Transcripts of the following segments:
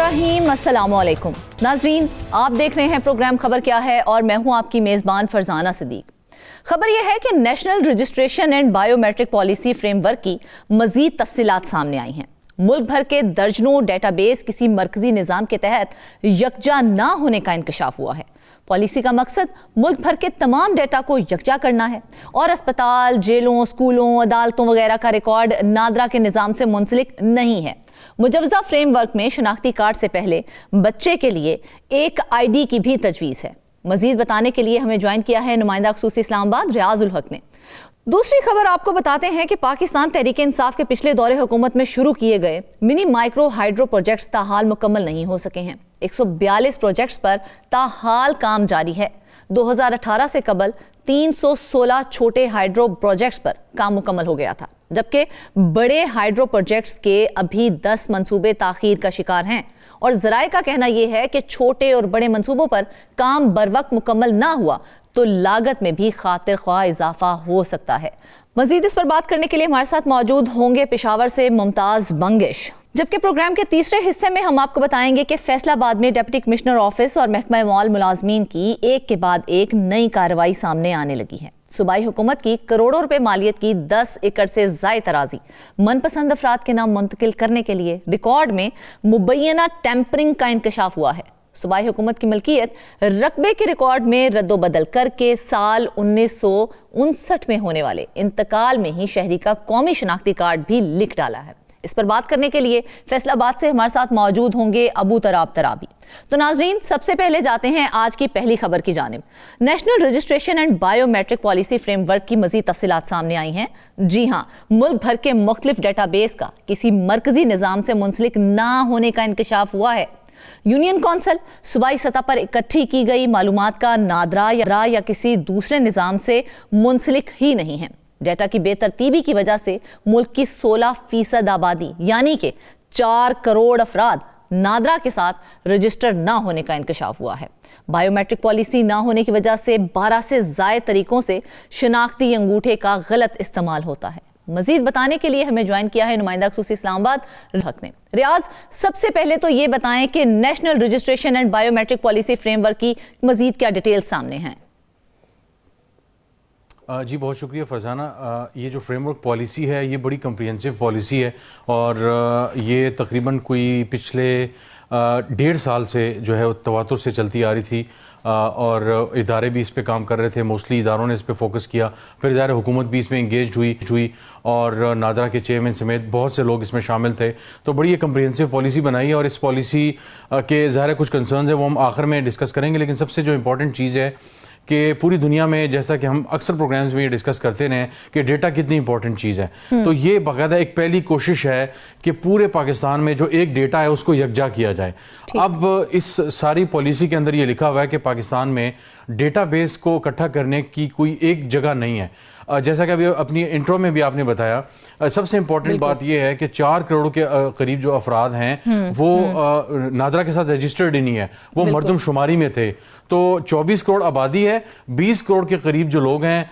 बिस्मिल्लाहिर्रहमानिर्रहीम, अस्सलाम वालेकुम नाज़रीन, आप देख रहे हैं प्रोग्राम खबर क्या है और मैं हूं आपकी मेज़बान फरजाना सिद्दीक। खबर यह है कि national registration and biometric policy framework की मज़ीद तफसीलात सामने आई हैं। मुल्क भर के दर्जनों डेटाबेस किसी मरकजी निज़ाम के तहत यकजा ना होने का इंकशाफ हुआ है। पॉलिसी का मकसद मुल्क भर के तमाम डेटा को यकजा करना है और अस्पताल, जेलों, स्कूलों, अदालतों वगैरह का रिकॉर्ड नादरा के निज़ाम से मुंसलिक नहीं है। मुजवजा फ्रेमवर्क में शनाख्ती कार्ड से पहले बच्चे के लिए एक ID की भी तजवीज़ है। मजीद बताने के लिए हमें ज्वाइन किया है नुमाइंदा खसूसी इस्लामाबाद रियाजुल हक ने। दूसरी खबर आपको बताते हैं कि पाकिस्तान तहरीक इंसाफ के पिछले दौरे हुकूमत में शुरू किए गए मिनी माइक्रो हाइड्रो प्रोजेक्ट्स ताहाल मुकम्मल नहीं हो सके हैं। 142 प्रोजेक्ट्स पर ताहाल काम जारी है। 2018 से कबल 316 छोटे हाइड्रो प्रोजेक्ट्स पर काम मुकम्मल हो गया था, जबकि बड़े हाइड्रो प्रोजेक्ट्स के अभी 10 मंसूबे ताखीर का शिकार हैं और ज़राए का कहना यह है कि छोटे और बड़े मंसूबों पर काम बरवक्त मुकम्मल ना हुआ तो लागत में भी खातिर ख्वाह इजाफा हो सकता है। मजीद इस पर बात करने के लिए हमारे साथ मौजूद होंगे पेशावर से मुमताज़ बंगिश। जबकि प्रोग्राम के तीसरे हिस्से में हम आपको बताएंगे कि फैसलाबाद में डिप्टी कमिश्नर ऑफिस और महकमा मॉल मुलाजमीन की एक के बाद एक नई कार्रवाई सामने आने लगी है। सूबाई हुकूमत की करोड़ों रुपए मालियत की 10 एकड़ से ज़ायद तराजी मनपसंद अफराद के नाम मुंतकिल करने के लिए रिकॉर्ड में मुबैना टेम्परिंग का इंकशाफ हुआ है। सूबाई हुकूमत की मलकियत रकबे के रिकॉर्ड में रद्दोबदल करके साल 1959 में होने वाले इंतकाल में ही शहरी का कौमी शनाख्ती कार्ड भी लिख डाला है। इस पर बात करने के लिए फैसलाबाद से हमारे साथ मौजूद होंगे अबू तराब तराबी। तो नाजरीन, सबसे पहले जाते हैं आज की पहली खबर की जानिब। National registration and biometric policy framework की मजीद तफसीलात सामने आई हैं। जी हाँ, मुल्क भर के मुख्तलिफ डेटाबेस का किसी मरकजी निज़ाम से मुंसलिक ना होने का इंकशाफ हुआ है। यूनियन कौंसिल सूबाई सतह पर इकट्ठी की गई मालूमात का नादरा या किसी दूसरे निज़ाम से मुंसलिक ही नहीं है। डेटा की बेतरतीबी की वजह से मुल्क की 16% आबादी यानी कि 4 करोड़ अफराद नादरा के साथ रजिस्टर ना होने का इंकशाफ हुआ है। बायोमेट्रिक पॉलिसी ना होने की वजह से 12 से ज़ायद तरीकों से शनाख्ती अंगूठे का गलत इस्तेमाल होता है। मजीद बताने के लिए हमें ज्वाइन किया है नुमाइंदा खसूसी इस्लामाबाद हक ने। रियाज, सबसे पहले तो ये बताएं कि national registration and biometric policy framework की मजीद क्या डिटेल सामने हैं। जी बहुत शुक्रिया फरजाना। ये जो फ्रेमवर्क पॉलिसी है ये बड़ी कम्प्रिहेंसिव पॉलिसी है और ये तकरीबन कोई पिछले 1.5 साल से जो है तवातुर से चलती आ रही थी और इदारे भी इस पे काम कर रहे थे। मोस्टली इदारों ने इस पे फोकस किया, फिर ज़ाहिर हुकूमत भी इसमें इंगेज हुई और नादरा के चेयरमैन समेत बहुत से लोग इसमें शामिल थे। तो बड़ी ये कम्प्रिहेंसिव पॉलिसी बनाई है और इस पॉलिसी के ज़ाहिर कुछ कंसर्न्स है वो हम आखिर में डिस्कस करेंगे। लेकिन सबसे जो इम्पोर्टेंट चीज़ है कि पूरी दुनिया में, जैसा कि हम अक्सर प्रोग्राम्स में ये डिस्कस करते रहे कि डेटा कितनी इंपॉर्टेंट चीज़ है, तो ये बाकायदा एक पहली कोशिश है कि पूरे पाकिस्तान में जो एक डेटा है उसको यकजा किया जाए। अब इस सारी पॉलिसी के अंदर ये लिखा हुआ है कि पाकिस्तान में डेटाबेस को इकट्ठा करने की कोई एक जगह नहीं है। जैसा कि अभी अपनी इंट्रो में भी आपने बताया, सबसे इंपॉर्टेंट बात यह है कि 4 करोड़ के करीब जो अफराद हैं वो नादरा के साथ रजिस्टर्ड ही नहीं है, वो मरदमशुमारी में थे। तो 24 करोड़ आबादी है, 20 करोड़ के करीब जो लोग हैं,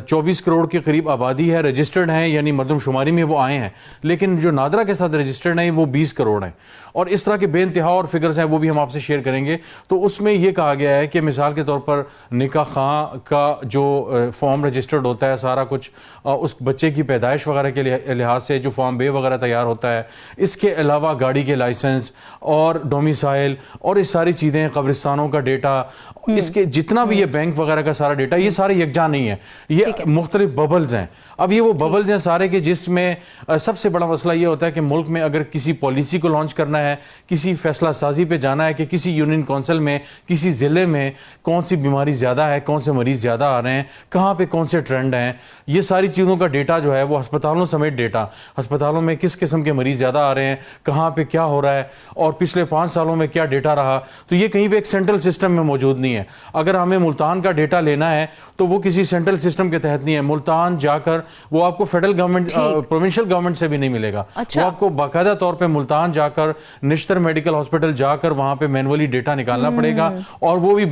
24 करोड़ के करीब आबादी है, रजिस्टर्ड हैं यानी मरदमशुमारी में वो आए हैं, लेकिन जो नादरा के साथ रजिस्टर्ड हैं वो 20 करोड़ हैं। और इस तरह के बेइंतहा और फिगर्स हैं वो भी हम आपसे शेयर करेंगे। तो उसमें यह कहा गया है कि मिसाल के तौर पर निकाह खां का जो फॉर्म रजिस्टर्ड होता है, सारा कुछ उस बच्चे की पैदाइश वगैरह के लिहाज से जो फॉर्म बे वगैरह तैयार होता है, इसके अलावा गाड़ी के लाइसेंस और डोमिसाइल और इस सारी चीज़ें, कब्रिस्तानों का डेटा, इसके जितना भी ये बैंक वगैरह का सारा डेटा, ये सारे यकजा नहीं है, ये मुख्तलिफ बबल्स हैं। अब ये वो बबल्स हैं सारे के जिसमें सबसे बड़ा मसला ये होता है कि मुल्क में अगर किसी पॉलिसी को लॉन्च करना है, किसी फैसला साजी पे जाना है कि किसी यूनियन काउंसिल में, किसी ज़िले में कौन सी बीमारी ज़्यादा है, कौन से मरीज़ ज़्यादा आ रहे हैं, कहाँ पे कौन से ट्रेंड हैं, ये सारी चीज़ों का डेटा जो है वो अस्पतालों समेत डेटा, अस्पतालों में किस किस्म के मरीज़ ज़्यादा आ रहे हैं, कहाँ पे क्या हो रहा है और पिछले 5 सालों में क्या डेटा रहा, तो ये कहीं पर एक सेंट्रल सिस्टम में मौजूद नहीं है। अगर हमें मुल्तान का डेटा लेना है तो वो किसी सेंट्रल सिस्टम के तहत नहीं है। मुल्तान जाकर वो आपको फेडरल गवर्नमेंट प्रोविंशियल गवर्नमेंट से भी नहीं मिलेगा। अच्छा। वो आपको बाकायदा तौर पे मुल्तान जाकर निश्तर मेडिकल हॉस्पिटल जाकर वहां पे मैनुअली डेटा निकालना पड़ेगा, और वो भी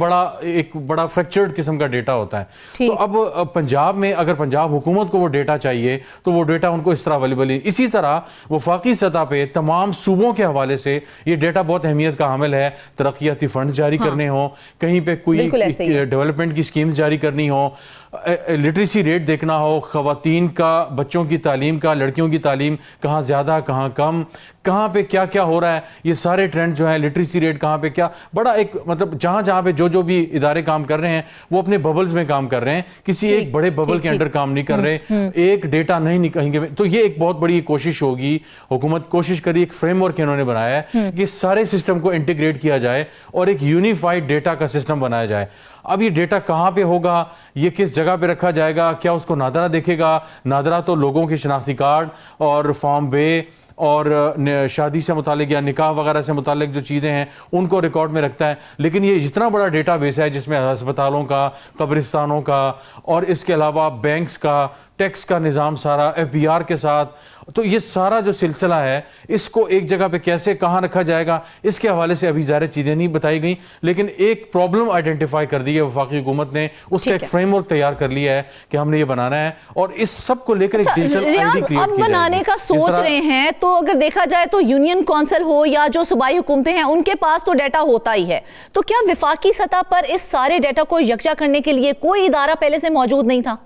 एक बड़ा फ्रैक्चर्ड किस्म का डेटा होता है। तो अब पंजाब में अगर पंजाब हुकूमत को वो डेटा चाहिए तो वो डेटा उनको इस तरह अवेलेबल है। इसी तरह वफाकी सतह पे तमाम सूबों के हवाले से ये डेटा बहुत अहमियत का हामिल है। तरक्याती फंड जारी करने हो, कहीं पे कोई डेवलपमेंट की स्कीम्स जारी करनी हो, लिटरेसी रेट देखना हो, खवातीन का, बच्चों की तालीम का, लड़कियों की तालीम कहाँ ज़्यादा कहाँ कम, कहाँ पे क्या क्या हो रहा है, ये सारे ट्रेंड जो है, लिटरेसी रेट कहाँ पे क्या, बड़ा एक मतलब जहाँ जहाँ पे जो भी इदारे काम कर रहे हैं वो अपने बबल्स में काम कर रहे हैं, किसी एक बड़े बबल के अंडर काम नहीं कर रहे, एक डेटा नहीं कहेंगे। तो ये एक बहुत बड़ी कोशिश होगी, हुकूमत कोशिश करी, एक फ्रेमवर्क इन्होंने बनाया है कि सारे सिस्टम को इंटीग्रेट किया जाए और एक यूनिफाइड डेटा का सिस्टम बनाया जाए। अब ये डेटा कहाँ पे होगा, ये किस जगह पे रखा जाएगा, क्या उसको नादरा देखेगा? नादरा तो लोगों के शनाख्ती कार्ड और फॉर्म बे और शादी से मुतालिक या निकाह वगैरह से मुतालिक जो चीज़ें हैं उनको रिकॉर्ड में रखता है। लेकिन ये जितना बड़ा डेटाबेस है जिसमें अस्पतालों का, कब्रिस्तानों का और इसके अलावा बैंक्स का, टैक्स का निज़ाम सारा FBR के साथ, तो ये सारा जो सिलसिला है इसको एक जगह पे कैसे कहाँ रखा जाएगा, इसके हवाले से अभी ज़ाहिर चीज़ें नहीं बताई गई। लेकिन एक प्रॉब्लम आइडेंटिफाई कर दी है वफाकी हुकूमत ने, उसका एक फ्रेमवर्क तैयार कर लिया है कि हमने ये बनाना है और इस सब को लेकर एक डिजिटल आईडी क्रिएट अब बनाने का सोच रहे हैं। तो अगर देखा जाए तो यूनियन काउंसिल हो या जो सूबाई हुकूमतें हैं उनके पास तो डाटा होता ही है, तो क्या विफाकी सतह पर इस सारे डाटा को यकजा करने के लिए कोई इदारा पहले से मौजूद नहीं था?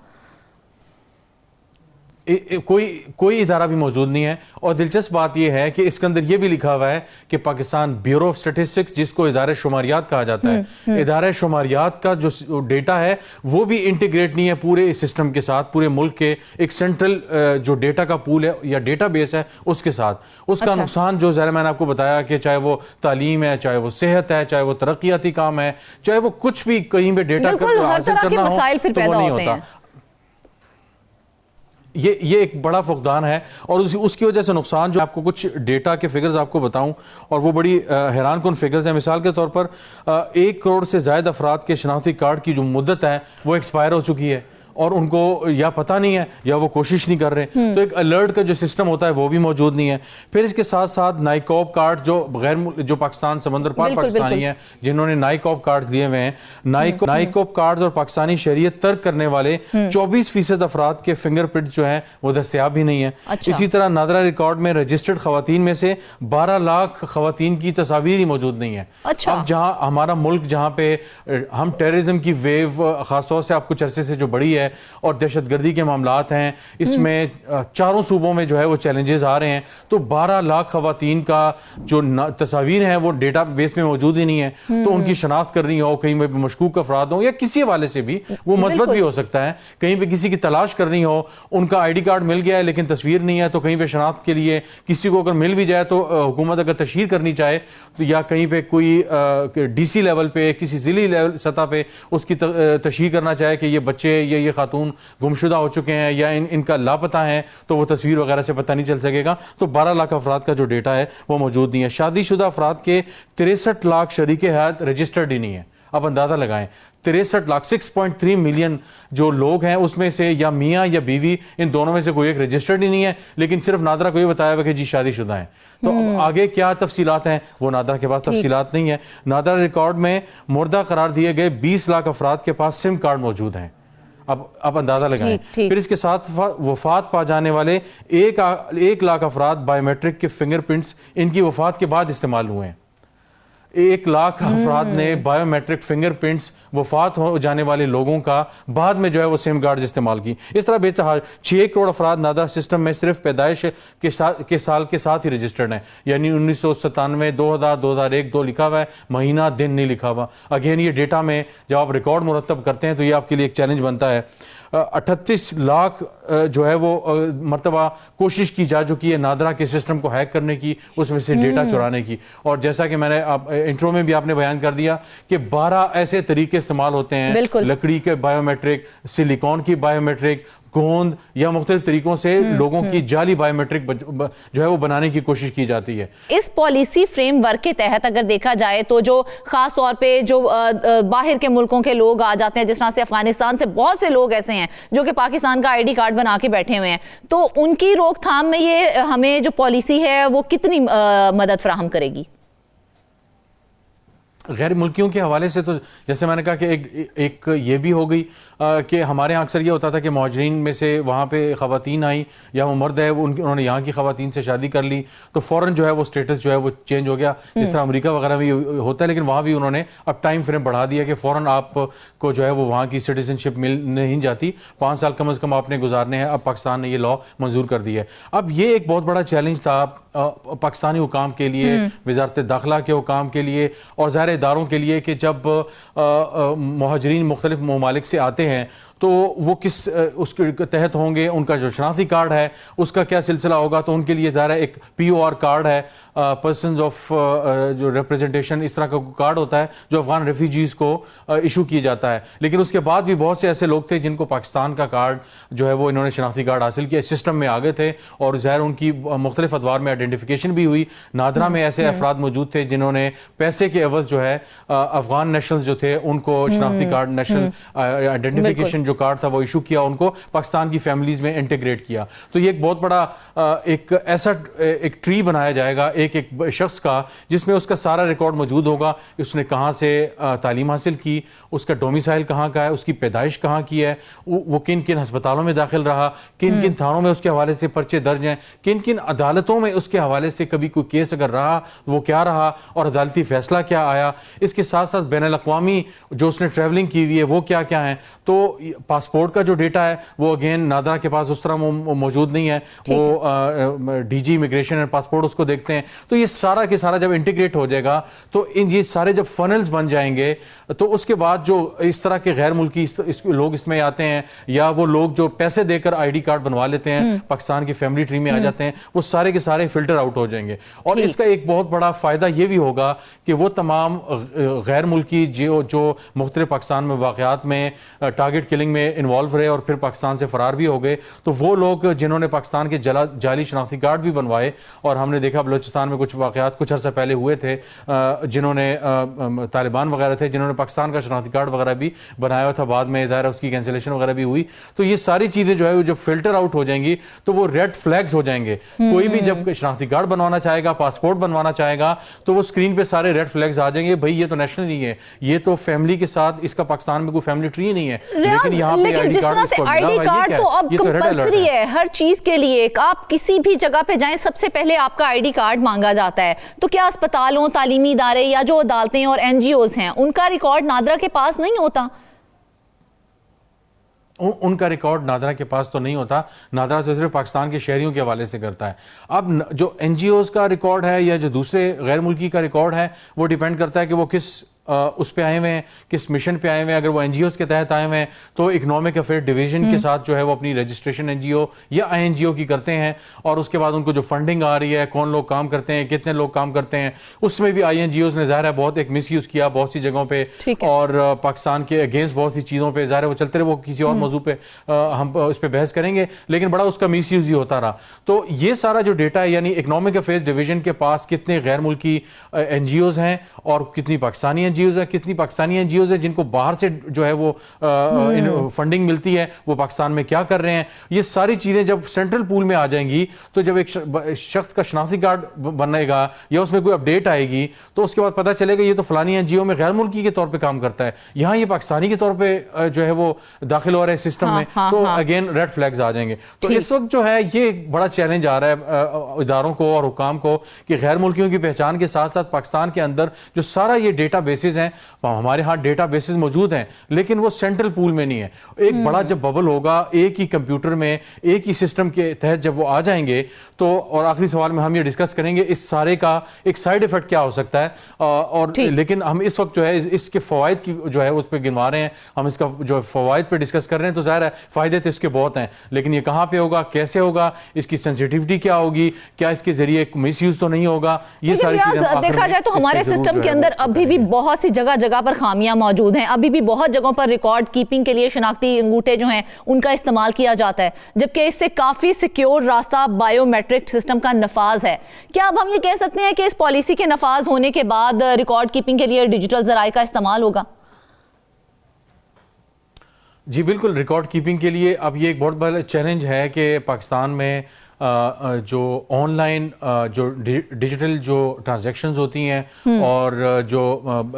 कोई इदारा भी मौजूद नहीं है। और दिलचस्प बात यह है कि इसके अंदर यह भी लिखा हुआ है कि पाकिस्तान ब्यूरो ऑफ स्टैटिस्टिक्स, जिसको इदारे शुमारियात कहा जाता है, इदारे शुमारियात का जो डेटा है वो भी इंटीग्रेट नहीं है पूरे सिस्टम के साथ, पूरे मुल्क के एक सेंट्रल जो डेटा का पूल है या डेटा बेस है उसके साथ। उसका नुकसान जो ज़रा मैंने आपको बताया कि चाहे वो तालीम है, चाहे वो सेहत है, चाहे वो तरक्याती काम है, चाहे वो कुछ भी कहीं पे डेटा हासिल करना हो तो वो नहीं होता। ये एक बड़ा फुकदान है और उसकी वजह से नुकसान जो आपको कुछ डेटा के फिगर्स आपको बताऊं, और वो बड़ी हैरान कुन फिगर्स हैं। मिसाल के तौर पर 1 करोड़ से ज़ायद अफराद के शनाख्ती कार्ड की जो मुद्दत है वो एक्सपायर हो चुकी है और उनको या पता नहीं है या वो कोशिश नहीं कर रहे। तो एक अलर्ट का जो सिस्टम होता है वो भी मौजूद नहीं है। फिर इसके साथ साथ नाइकॉब कार्ड जो पाकिस्तान समंदर पार पाकिस्तानी है जिन्होंने नाइकॉब कार्ड लिए हुए हैं, नाइकॉब कार्ड और पाकिस्तानी शरीयत तर्क करने वाले 24% अफराद के फिंगरप्रिंट जो है वो दस्तयाब भी नहीं है। इसी तरह नादरा रिकॉर्ड में रजिस्टर्ड खवातीन में से 12 लाख खवातीन की तस्वीर ही मौजूद नहीं है। अब जहाँ हमारा मुल्क, जहाँ पे हम टेररिज्म की वेव खासतौर से आपको चर्चे से जो बड़ी है और दहशतगर्दी के मामलात हैं, इसमें चारों सूबों में जो है वो चैलेंजेस आ रहे हैं, तो 12 लाख खवातीन का जो तस्वीर है वो डेटा बेस में मौजूद ही नहीं है। तो उनकी शनाख्त करनी हो, कहीं पे मशकूक अफराद हो या किसी हवाले से भी, वो मस्बत भी हो सकता है, कहीं पे किसी की तलाश करनी हो, उनका ID कार्ड मिल गया है लेकिन तस्वीर नहीं है, तो कहीं पे शनाख्त के लिए किसी को अगर मिल भी जाए तो हुकूमत अगर तशहीर करनी चाहे तो या कहीं पे कोई DC लेवल पे, किसी जिली लेवल सतह पे उसकी तशहीर करना चाहे कि ये बच्चे ये खातून गुमशुदा हो चुके हैं या इनका लापता है, तो वो तस्वीर वगैरह से पता नहीं चल सकेगा। तो 12 लाख अफराद का जो डेटा है वो मौजूद नहीं है। शादीशुदा अफराद के 63 लाख शरीके हयात रजिस्टर्ड ही नहीं है। अब अंदाजा लगाएं, 63 लाख 6.3 मिलियन जो लोग हैं उसमें से या मियाँ या बीवी, इन दोनों में से कोई एक रजिस्टर्ड ही नहीं है, लेकिन सिर्फ नादरा को ये बताया हुआ कि जी शादीशुदा है। तो आगे क्या तफसीलात हैं वो नादरा के पास तफसीलात नहीं है। नादरा रिकॉर्ड में मुर्दा करार दिए गए 20 लाख अफराद के पास सिम कार्ड मौजूद हैं। अब अंदाजा लगाएं। फिर इसके साथ वफात पा जाने वाले 1 लाख अफराद बायोमेट्रिक के फिंगरप्रिंट्स इनकी वफात के बाद इस्तेमाल हुए हैं। 1 लाख अफराद ने बायोमेट्रिक फिंगरप्रिंट्स वफात हो जाने वाले लोगों का बाद में जो है वो सिम कार्ड इस्तेमाल की। इस तरह बेतहाल 6 करोड़ अफराद नादरा सिस्टम में सिर्फ पैदाइश के साल के साथ ही रजिस्टर्ड हैं, यानी 1997, 2000, 2001, 2 लिखा हुआ है, महीना दिन नहीं लिखा हुआ। अगेन ये डेटा में जब आप रिकॉर्ड मुरतब करते हैं तो ये आपके लिए एक चैलेंज बनता है। 38 लाख जो है वो मरतबा कोशिश की जा चुकी है नादरा के सिस्टम को हैक करने की, उसमें से डेटा चुराने की। और जैसा कि मैंने इंट्रो में भी आपने बयान कर दिया कि 12 ऐसे तरीके इस्तेमाल होते हैं, लकड़ी के बायोमेट्रिक, सिलिकॉन की बायोमेट्रिक, गोंद या मुख्तलिफ तरीकों से लोगों की जाली बायोमेट्रिक जो है वो बनाने की कोशिश की जाती है। इस पॉलिसी फ्रेमवर्क के तहत अगर देखा जाए तो जो खास तौर पे जो बाहर के मुल्कों के लोग आ जाते हैं, जिस तरह से अफगानिस्तान से बहुत से लोग ऐसे हैं जो कि पाकिस्तान का आईडी कार्ड बना के बैठे हुए हैं, तो उनकी रोकथाम में ये हमें जो पॉलिसी है वो कितनी मदद फराहम करेगी? गैर मुल्कियों के हवाले से तो जैसे मैंने कहा कि एक ये भी हो गई कि हमारे यहाँ अक्सर ये होता था कि मुहाजिरीन में से वहाँ पे ख़वातीन आई या वो मर्द है उन्होंने यहाँ की ख़वातीन से शादी कर ली तो फ़ौरन जो है वो स्टेटस जो है वो चेंज हो गया, जिस तरह अमेरिका वगैरह में होता है। लेकिन वहाँ भी उन्होंने अब टाइम फ्रेम बढ़ा दिया कि फ़ौरन आपको जो है वो वहाँ की सिटीजनशिप मिल नहीं जाती, 5 साल कम अज़ कम आपने गुजारने हैं। अब पाकिस्तान ने ये लॉ मंजूर कर दिया है। अब ये एक बहुत बड़ा चैलेंज था पाकिस्तानी हुकाम के लिए, वजारत दाखिला के हुकाम के लिए और ज़ाहिर इदारों के लिए कि जब मुहाजिरीन मुख्तलिफ ममालिक से आते हैं तो वो किस उसके तहत होंगे, उनका जो शनाख्ती कार्ड है उसका क्या सिलसिला होगा। तो उनके लिए ज़ाहिर एक POR कार्ड है, पर्सन्स ऑफ जो रिप्रेजेंटेशन, इस तरह का कार्ड होता है जो अफगान रेफ्यूजीज़ को इशू किया जाता है। लेकिन उसके बाद भी बहुत से ऐसे लोग थे जिनको पाकिस्तान का कार्ड जो है वो इन्होंने शनाख्ती कार्ड हासिल किया, सिस्टम में आ गए थे और ज़ाहिर उनकी मुख्तलिफ अदवार में आइडेंटिफिकेशन भी हुई। नादरा में ऐसे अफराद मौजूद थे जिन्होंने पैसे के एवज जो है अफगान नेशनल जो थे उनको शनाख्ती कार्ड, नेशनल आइडेंटिफिकेशन जो कार्ड था वो इशू किया, उनको पाकिस्तान की फैमिलीज में इंटीग्रेट किया। तो ये एक बहुत बड़ा एक ऐसा एक ट्री बनाया जाएगा एक शख्स का जिसमें उसका सारा रिकॉर्ड मौजूद होगा, उसने कहाँ से तालीम हासिल की, उसका डोमिसाइल कहाँ का है, उसकी पैदाइश कहाँ की है, वो किन किन अस्पतालों में दाखिल रहा, किन किन थानों में उसके हवाले से पर्चे दर्ज हैं, किन किन अदालतों में उसके हवाले से कभी कोई केस अगर रहा वो क्या रहा और अदालती फैसला क्या आया। इसके साथ साथ बैनुल अक़वामी जो उसने ट्रैवलिंग की हुई है वो क्या क्या है। तो पासपोर्ट का जो डेटा है वो अगेन नादरा के पास उस तरह मौजूद नहीं है, वो DG इमिग्रेशन एंड पासपोर्ट उसको देखते हैं। तो ये सारा के सारा जब इंटीग्रेट हो जाएगा तो ये सारे जब फनल्स बन जाएंगे तो उसके बाद जो इस तरह के गैर मुल्की लोग इसमें आते हैं या वो लोग जो पैसे देकर ID कार्ड बनवा लेते हैं, पाकिस्तान की फैमिली ट्री में आ जाते हैं, वो सारे के सारे फिल्टर आउट हो जाएंगे। और इसका एक बहुत बड़ा फायदा ये भी होगा कि वो तमाम गैर मुल्की जो मुख्तलिफ पाकिस्तान में वाक़यात में टारगेट किलिंग में इन्वॉल्व रहे और फिर पाकिस्तान से फरार भी हो गए, तो वो लोग जिन्होंने पाकिस्तान के जाली शनाख्ती कार्ड भी बनवाए, और हमने देखा बलूचिस्तान में कुछ वाक़यात कुछ अर्सा पहले हुए थे, जिन्होंने तालिबान वगैरह थे जिन्होंने पाकिस्तान का शनाख्ती कार्ड वगैरह भी बनाया था, बाद में इधर उसकी कैंसिलेशन वगैरह भी हुई। तो ये सारी चीज़ें जो है जब फिल्टर आउट हो जाएंगी तो वो रेड फ्लैग्स हो जाएंगे। कोई भी जब शनाख्ती कार्ड बनवाना चाहेगा, पासपोर्ट बनवाना चाहेगा, तो वो स्क्रीन पे सारे रेड फ्लैग्स आ जाएंगे, भाई ये तो नेशनल नहीं है, ये तो फैमिली के साथ, इसका पाकिस्तान में कोई फैमिली ट्री नहीं है। लेकिन जिस तरह से आईडी कार्ड तो अब कंपल्सरी है हर चीज के लिए, आप किसी भी जगह पे जाएं सबसे पहले आपका आईडी कार्ड मांगा जाता है। तो क्या अस्पतालों, तालीमी इदारे या जो अदालतें और NGOs हैं उनका रिकॉर्ड नादरा के पास नहीं होता? उनका रिकॉर्ड नादरा के पास तो नहीं होता, नादरा तो सिर्फ पाकिस्तान के शहरियों के हवाले से करता है। अब जो NGOs का रिकॉर्ड है या जो दूसरे गैर मुल्की का रिकॉर्ड है वो डिपेंड करता है कि वो किस उस पे आए हुए हैं, किस मिशन पे आए हुए हैं। अगर वो NGOs के तहत आए हुए हैं तो इकोनॉमिक अफेयर डिवीजन के साथ जो है वो अपनी रजिस्ट्रेशन NGO या INGO की करते हैं, और उसके बाद उनको जो फंडिंग आ रही है, कौन लोग काम करते हैं, कितने लोग काम करते हैं, उसमें भी INGOs ने ज़ाहिर है बहुत एक मिसयूज किया बहुत सी जगहों पे, और पाकिस्तान के अगेंस्ट बहुत सी चीज़ों पे ज़ाहिर है वो चलते रहे। वो किसी और मौजू पे हम उस पर बहस करेंगे, लेकिन बड़ा उसका मिसयूज भी होता रहा। तो ये सारा जो डेटा है, यानी इकोनॉमिक अफेयर्स डिवीजन के पास कितने गैर मुल्की NGOs हैं और कितनी पाकिस्तानी NGOs है, कितनी पाकिस्तानी NGOs है जिनको बाहर से जो है वो फंडिंग मिलती है, वो पाकिस्तान में क्या कर रहे हैं, ये सारी चीजें जब सेंट्रल पूल में आ जाएंगी तो जब एक शख्स का शनाख्ती कार्ड बनेगा या उसमें कोई अपडेट आएगी तो उसके बाद पता चलेगा ये तो फलानी NGO में गैर मुल्की के तौर पे काम करता है, यहाँ ये पाकिस्तानी के तौर पे जो है वो दाखिल हो रहा है सिस्टम में। तो अगेन रेड फ्लैग्स आ जाएंगे। तो इस वक्त जो है ये एक बड़ा चैलेंज आ रहा है इदारों को और हुकाम को कि गैर मुल्कियों की पहचान के साथ साथ पाकिस्तान के अंदर जो सारा ये डेटा बेसिस हैं, हमारे हाथ डेटा बेसिस मौजूद हैं लेकिन वो सेंट्रल पूल में नहीं है। एक बड़ा जब बबल होगा, एक ही कंप्यूटर में एक ही सिस्टम के तहत जब वो आ जाएंगे तो, और आखिरी सवाल में हम ये डिस्कस करेंगे इस सारे का एक साइड इफेक्ट क्या हो सकता है, और लेकिन हम इस वक्त जो है इसके फवायद की जो है उस पर गिनवा रहे हैं, हम इसका जो फवायद पे डिस्कस कर रहे हैं। तो जाहिर है फायदे तो इसके बहुत हैं, लेकिन ये कहाँ पे होगा, कैसे होगा, इसकी सेंसिटिविटी क्या होगी, क्या इसके जरिए मिसयूज तो नहीं होगा, ये सारी चीजें देखा जाए तो हमारे सिस्टम के अंदर अभी भी बहुत बहुत सी जगह जगह पर खामियां मौजूद हैं। अभी भी बहुत जगहों पर रिकॉर्ड कीपिंग के लिए शनाख्ती अंगूठे जो हैं उनका इस्तेमाल किया जाता है, जबकि इससे काफ़ी सिक्योर रास्ता बायोमेट्रिक सिस्टम का नफाज है। क्या अब हम ये कह सकते हैं कि इस पॉलिसी के नफाज होने के बाद रिकॉर्ड कीपिंग के लिए डिजिटल जराए का इस्तेमाल होगा? जी बिल्कुल, रिकॉर्ड कीपिंग के लिए अब ये एक बहुत बड़ा चैलेंज है कि पाकिस्तान में जो ऑनलाइन जो डिजिटल जो ट्रांजैक्शंस होती हैं और जो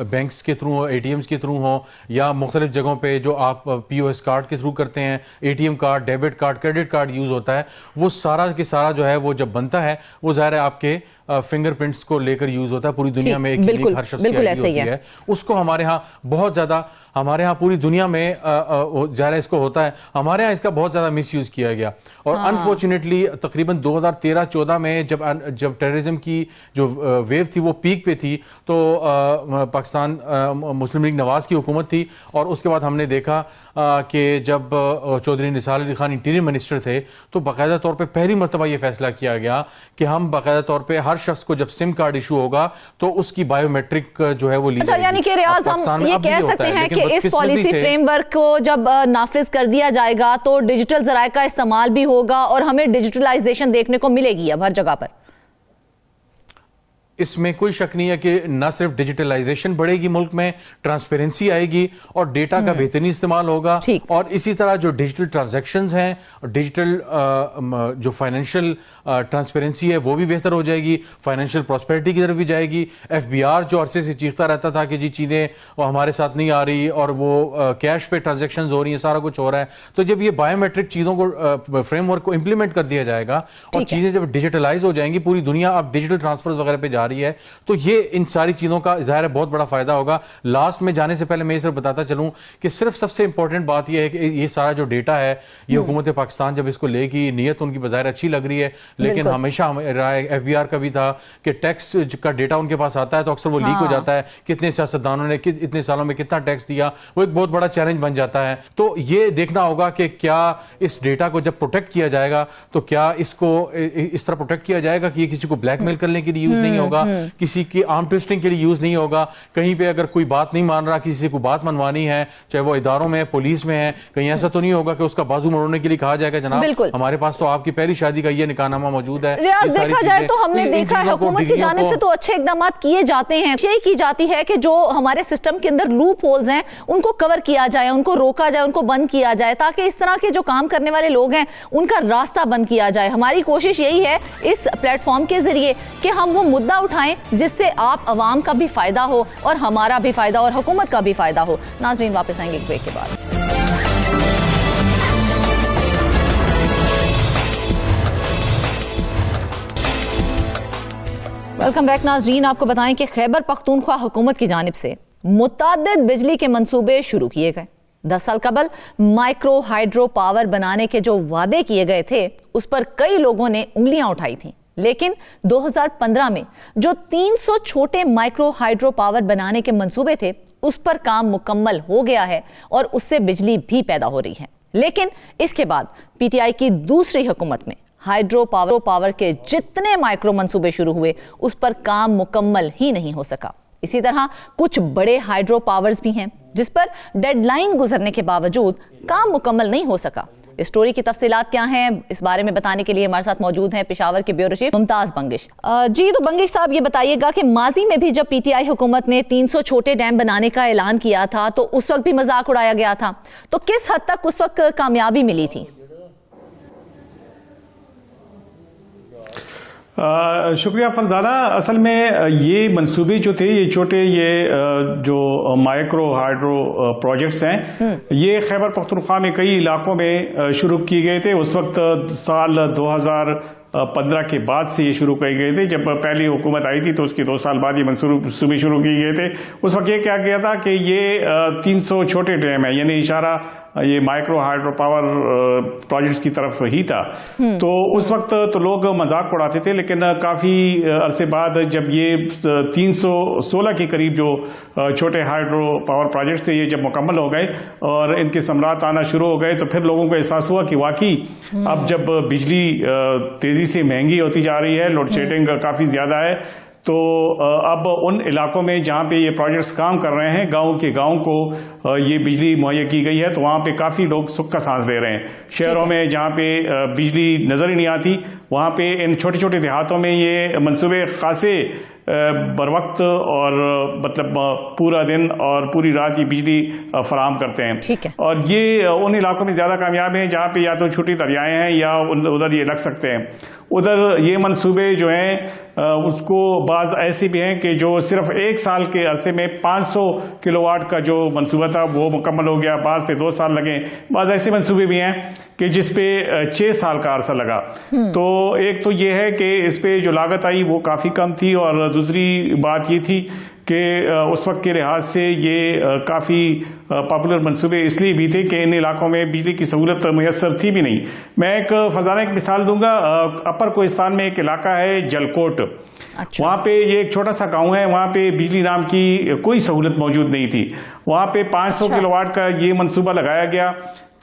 बैंक्स के थ्रू हो, एटीएम्स के थ्रू हो, या मुख्तलिफ जगहों पे जो आप पीओएस कार्ड के थ्रू करते हैं, ATM card, debit card, credit card use होता है, वो सारा के सारा जो है वो जब बनता है वो ज़ाहिर है आपके फिंगरप्रिंट्स को लेकर यूज होता है। पूरी दुनिया में एक हर शख्स की आईडी होती है। उसको हमारे यहाँ बहुत ज्यादा, हमारे यहाँ पूरी दुनिया में ज़ाहिर है इसको होता है, हमारे यहाँ इसका बहुत ज्यादा मिस यूज किया गया। और अनफॉर्चुनेटली तकरीबन 2013-14 में जब टेररिज्म की जो वेव थी वो पीक पे थी, तो पाकिस्तान मुस्लिम लीग नवाज की हुकूमत थी, और उसके बाद हमने देखा कि जब चौधरी निसार अली खान इंटीरियर मिनिस्टर थे तो बाकायदा तौर पे पहली मरतबा ये फैसला किया गया कि हम बाकायदा तौर पे हर शख्स को जब सिम कार्ड इशू होगा तो उसकी बायोमेट्रिक जो है वो ली जाएगी। यानी कि रियाज, हम ये कह सकते हैं कि इस पॉलिसी फ्रेमवर्क को जब नाफिज कर दिया जाएगा तो डिजिटल जराए का इस्तेमाल भी होगा और हमें डिजिटलाइजेशन देखने को मिलेगी अब हर जगह पर। इसमें कोई शक नहीं है कि न सिर्फ डिजिटलाइजेशन बढ़ेगी, मुल्क में ट्रांसपेरेंसी आएगी और डेटा का बेहतरीन इस्तेमाल होगा, और इसी तरह जो डिजिटल ट्रांजैक्शंस हैं, डिजिटल जो फाइनेंशियल ट्रांसपेरेंसी है वो भी बेहतर हो जाएगी, फाइनेंशियल प्रॉस्पेरिटी की तरफ भी जाएगी। एफबीआर जो अरसे से चीखता रहता था कि जी चीज़ें वो हमारे साथ नहीं आ रही और वो कैश पे ट्रांजैक्शंस हो रही हैं, सारा कुछ हो रहा है, तो जब ये बायोमेट्रिक चीज़ों को फ्रेमवर्क को इंप्लीमेंट कर दिया जाएगा और चीज़ें जब डिजिटलाइज हो जाएंगी, पूरी दुनिया अब डिजिटल ट्रांसफर्स वगैरह पे जा रही है, तो ये इन सारी चीजों का ज़ाहिर है बहुत बड़ा फायदा होगा। लास्ट में जाने से पहले मैं सिर्फ बताता चलूं कि सिर्फ सबसे इंपॉर्टेंट बात यह है कि ये सारा जो डेटा है ये हुकूमत पाकिस्तान जब इसको लेगी, नीयत उनकी बज़ाहिर अच्छी लग रही है, लेकिन हमेशा राय एफबीआर का भी था कि टैक्स का डेटा उनके पास आता है तो अक्सर वो लीक हो जाता है, कितने सियासतदानों ने इतने सालों में कितना टैक्स दिया, वो एक बहुत बड़ा चैलेंज बन जाता है। तो ये देखना होगा कि क्या इस डेटा को जब प्रोटेक्ट किया जाएगा तो क्या इसको इस तरह प्रोटेक्ट किया जाएगा कि ये किसी को ब्लैकमेल करने के लिए यूज नहीं होगा, किसी की आर्म ट्विस्टिंग के लिए यूज नहीं होगा, कहीं पे अगर कोई बात नहीं मान रहा, किसी से कोई बात मनवानी है, चाहे वो इदारों में है, पुलिस में है, कहीं ऐसा तो नहीं होगा कि उसका बाजू मोड़ने के लिए कहा जाएगा जनाब हमारे पास तो आपकी पहली शादी का ये निकाहनामा मौजूद है। रियाज, देखा जाए तो हमने देखा है हुकूमत की जानिब से तो अच्छे इकदाम किए जाते हैं, यही की जाती है कि जो हमारे सिस्टम के अंदर लूप होल्स हैं उनको कवर किया जाए, उनको रोका जाए, उनको बंद किया जाए, ताकि इस तरह के जो काम करने वाले लोग हैं उनका रास्ता बंद किया जाए। हमारी कोशिश यही है इस प्लेटफॉर्म के जरिए कि हम वो मुद्दा उठाएं जिससे आप अवाम का भी फायदा हो और हमारा भी फायदा और हुकूमत का भी फायदा हो। नाज़रीन, वापस आएंगे एक ब्रेक के बाद। वेलकम बैक नाज़रीन। आपको बताएं कि खैबर पख्तूनख्वा हुकूमत की जानिब से मुतअद्दिद बिजली के मंसूबे शुरू किए गए। 10 साल कबल माइक्रो हाइड्रो पावर बनाने के जो वादे किए गए थे उस पर कई लोगों ने उंगलियां उठाई थी, लेकिन 2015 में जो 300 छोटे माइक्रो हाइड्रो पावर बनाने के मंसूबे थे उस पर काम मुकम्मल हो गया है और उससे बिजली भी पैदा हो रही है। लेकिन इसके बाद पीटीआई की दूसरी हुकूमत में हाइड्रो पावर के जितने माइक्रो मंसूबे शुरू हुए उस पर काम मुकम्मल ही नहीं हो सका। इसी तरह कुछ बड़े हाइड्रो पावर्स भी हैं जिस पर डेडलाइन गुजरने के बावजूद काम मुकम्मल नहीं हो सका। इस स्टोरी की तफसीलात क्या हैं, इस बारे में बताने के लिए हमारे साथ मौजूद हैं पेशावर के ब्यूरो चीफ मुमताज बंगिश जी। तो बंगिश साहब, ये बताइएगा कि माजी में भी जब पीटीआई हुकूमत ने 300 छोटे डैम बनाने का ऐलान किया था तो उस वक्त भी मजाक उड़ाया गया था, तो किस हद तक उस वक्त कामयाबी मिली थी? शुक्रिया फरजाना। असल में ये मंसूबे जो थे, ये छोटे जो माइक्रो हाइड्रो प्रोजेक्ट्स हैं, ये खैबर पख्तूनख्वा में कई इलाकों में शुरू किए गए थे। उस वक्त साल 2015 के बाद से ये शुरू किए गए थे। जब पहली हुकूमत आई थी तो उसके 2 साल बाद ये मंसूबे शुरू किए गए थे। उस वक्त ये क्या किया था कि ये 300 छोटे डैम है, यानी इशारा ये माइक्रो हाइड्रो पावर प्रोजेक्ट्स की तरफ ही था। तो उस वक्त तो लोग मजाक उड़ाते थे, लेकिन काफ़ी अरसे बाद जब ये 316 के करीब जो छोटे हाइड्रो पावर प्रोजेक्ट्स थे ये जब मुकम्मल हो गए और इनके समरात आना शुरू हो गए, तो फिर लोगों को एहसास हुआ कि वाकई अब जब बिजली तेजी से महंगी होती जा रही है, लोड शेडिंग काफ़ी ज़्यादा है, तो अब उन इलाकों में जहाँ पे ये प्रोजेक्ट्स काम कर रहे हैं, गाँव के गाँव को ये बिजली मुहैया की गई है, तो वहाँ पे काफ़ी लोग सुख का सांस ले रहे हैं। शहरों में जहाँ पे बिजली नज़र ही नहीं आती, वहाँ पे इन छोटे छोटे देहातों में ये मंसूबे खासे बर वक्त और मतलब पूरा दिन और पूरी रात ये बिजली फराहम करते हैं। ठीक है। और ये उन इलाकों में ज़्यादा कामयाब हैं जहाँ पे या तो छोटी दरियाएँ हैं या उधर ये लग सकते हैं। उधर ये मंसूबे जो हैं उसको बाज़ ऐसे भी हैं कि जो सिर्फ 1 साल के अरसे में 500 किलोवाट का जो मंसूबा था वो मुकम्मल हो गया, बाज़ पे 2 साल लगे। बाज़ ऐसे मंसूबे भी हैं कि जिस पे 6 साल का अरसा लगा। तो एक तो ये है कि इस पे जो लागत आई वो काफ़ी कम थी, और दूसरी बात ये थी कि उस वक्त के लिहाज से ये काफ़ी पॉपुलर मंसूबे इसलिए भी थे कि इन इलाकों में बिजली की सहूलत मैसर थी भी नहीं। मैं एक फरजाना एक मिसाल दूंगा। अपर कोहिस्तान में एक इलाका है जलकोट। अच्छा। वहाँ पे ये एक छोटा सा गांव है, वहाँ पे बिजली नाम की कोई सहूलत मौजूद नहीं थी। वहाँ पे 500 किलोवाट का ये मंसूबा लगाया गया।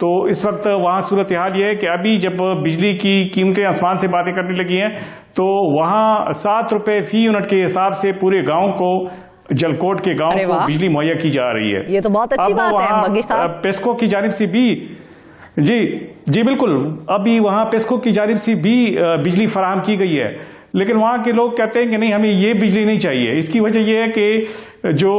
तो इस वक्त वहाँ सूरत हाल ये है कि अभी जब बिजली की कीमतें आसमान से बातें करने लगी हैं, तो वहाँ 7 रुपए फी यूनिट के हिसाब से पूरे गांव को, जलकोट के गांव को बिजली मुहैया की जा रही है। ये तो बहुत अच्छी बात है मंगेश साहब। पेस्को की जानिब से भी जी बिल्कुल, अभी वहाँ पेस्को की जानिब से भी बिजली फराहम की गई है, लेकिन वहाँ के लोग कहते हैं कि नहीं, हमें ये बिजली नहीं चाहिए। इसकी वजह यह है कि जो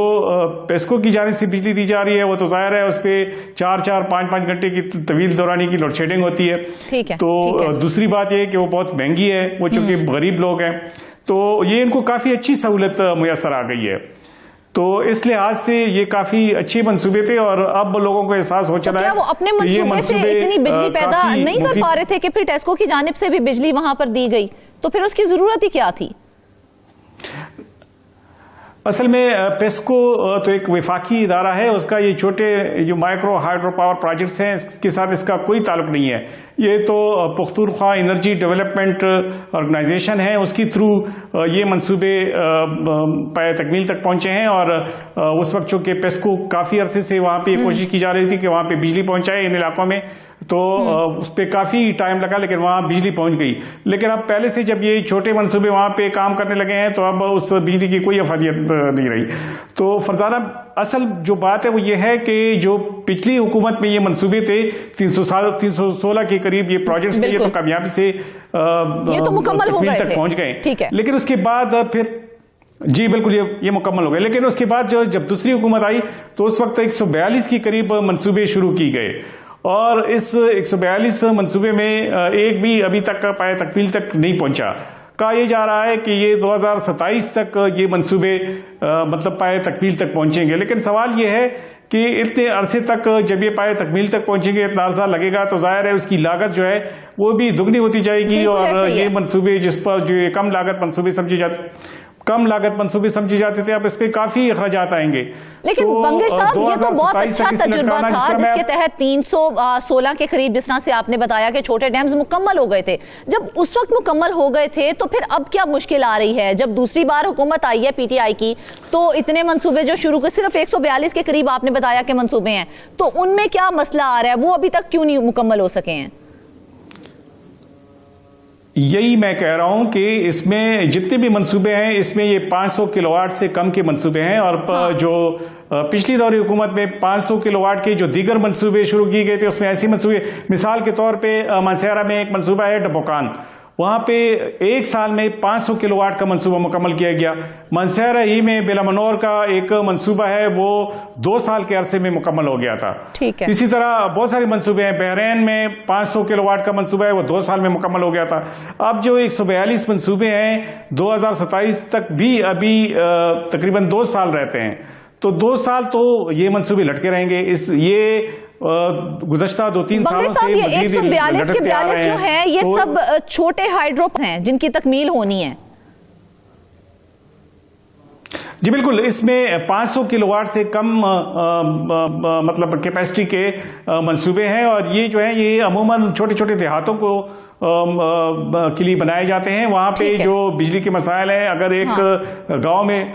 पेस्को की जानिब से बिजली दी जा रही है वो तो जाहिर है उस पर 4-4, 5-5 घंटे की तवील दौरानी की लोड शेडिंग होती है। ठीक है। तो दूसरी बात यह है कि वो बहुत महंगी है, वो चूंकि गरीब लोग हैं, तो ये इनको काफ़ी अच्छी सहूलत मुयसर आ गई है। तो इस लिहाज से ये काफी अच्छे मंसूबे थे, और अब लोगों को एहसास हो चला है। वो अपने मंसूबे से इतनी बिजली पैदा नहीं कर पा रहे थे कि फिर टेस्को की जानिब से भी बिजली वहां पर दी गई, तो फिर उसकी जरूरत ही क्या थी? असल में पेस्को तो एक वफाकी इदारा है, उसका ये छोटे जो माइक्रो हाइड्रो पावर प्रोजेक्ट्स हैं इसके साथ इसका कोई ताल्लुक नहीं है। ये तो पख्तूनख्वा एनर्जी डेवलपमेंट ऑर्गेनाइजेशन है, उसके थ्रू ये मंसूबे पाए तकमील तक पहुंचे हैं। और उस वक्त चूँकि पेस्को काफ़ी अरसे से वहाँ पे कोशिश की जा रही थी कि वहाँ पे बिजली पहुँचाए इन इलाकों में, तो उस पर काफ़ी टाइम लगा, लेकिन वहाँ बिजली पहुँच गई। लेकिन अब पहले से जब ये छोटे मंसूबे वहाँ पे काम करने लगे हैं, तो अब उस बिजली की कोई अफादियत नहीं रही। तो फरजाना, असल जो बात है वो ये है कि जो पिछली हुकूमत में ये मंसूबे थे 316 के करीब ये प्रोजेक्ट्स थे, ये तो कामयाबी से ये तो मुकम्मल हो गए तक पहुँच गए। ठीक है। लेकिन उसके बाद फिर जी बिल्कुल ये मुकम्मल हो गए, लेकिन उसके बाद जब दूसरी हुकूमत आई तो उस वक्त 142 के करीब मंसूबे शुरू की गए, और इस 142 मंसूबे में एक भी अभी तक पाए तकमील तक नहीं पहुंचा। कहा यह जा रहा है कि ये 2027 तक ये मंसूबे मतलब पाए तकमील तक पहुंचेंगे। लेकिन सवाल ये है कि इतने अरसे तक जब ये पाए तकमील तक पहुंचेंगे, इतना अरसा लगेगा, तो जाहिर है उसकी लागत जो है वो भी दुगनी होती जाएगी। और ये मंसूबे जिस पर जो ये कम लागत मंसूबे समझे जाते थे, अब इस पे काफी अखराजात आएंगे। लेकिन तो मंगेश साहब, ये तो बहुत अच्छा तजुर्बा था जिसके तहत 316 के करीब, जिस तरह से आपने बताया कि छोटे डैम्स मुकम्मल हो गए थे। जब उस वक्त मुकम्मल हो गए थे, तो फिर अब क्या मुश्किल आ रही है? जब दूसरी बार हुकूमत आई है पीटीआई की, तो इतने मंसूबे जो शुरू के सिर्फ 142 के करीब आपने बताया कि मंसूबे हैं, तो उनमें क्या मसला आ रहा है? वो अभी तक क्यों नहीं मुकम्मल हो सके हैं? यही मैं कह रहा हूं कि इसमें जितने भी मंसूबे हैं, इसमें ये 500 किलोवाट से कम के मंसूबे हैं। और जो पिछली दौरी हुकूमत में 500 किलोवाट के जो दीगर मंसूबे शुरू किए गए थे, उसमें ऐसे मंसूबे, मिसाल के तौर पे मनसेरा में एक मंसूबा है डबोकान, वहाँ पे 1 साल में 500 किलोवाट का मंसूबा मुकम्मल किया गया। मनसेरा ही में बेलामनोर का एक मंसूबा है, वो 2 साल के अरसे में मुकम्मल हो गया था। ठीक है। इसी तरह बहुत सारे मंसूबे हैं। बहरैन में 500 किलोवाट का मंसूबा है, वो 2 साल में मुकम्मल हो गया था। अब जो 142 मंसूबे हैं 2027 तक भी अभी तकरीबन 2 साल रहते हैं, तो 2 साल तो ये मंसूबे लटके रहेंगे। गुज़श्ता 2-3 सालों से ये 142 के 42 जो है, ये सब छोटे हाइड्रो हैं जिनकी तकमील होनी है। जी बिल्कुल, इसमें 500 किलोवाट से कम मतलब कैपेसिटी के मंसूबे हैं, और ये जो है ये अमूमन छोटे छोटे देहातों को के लिए बनाए जाते हैं। वहाँ पे जो बिजली के मसाइल हैं, अगर एक गांव में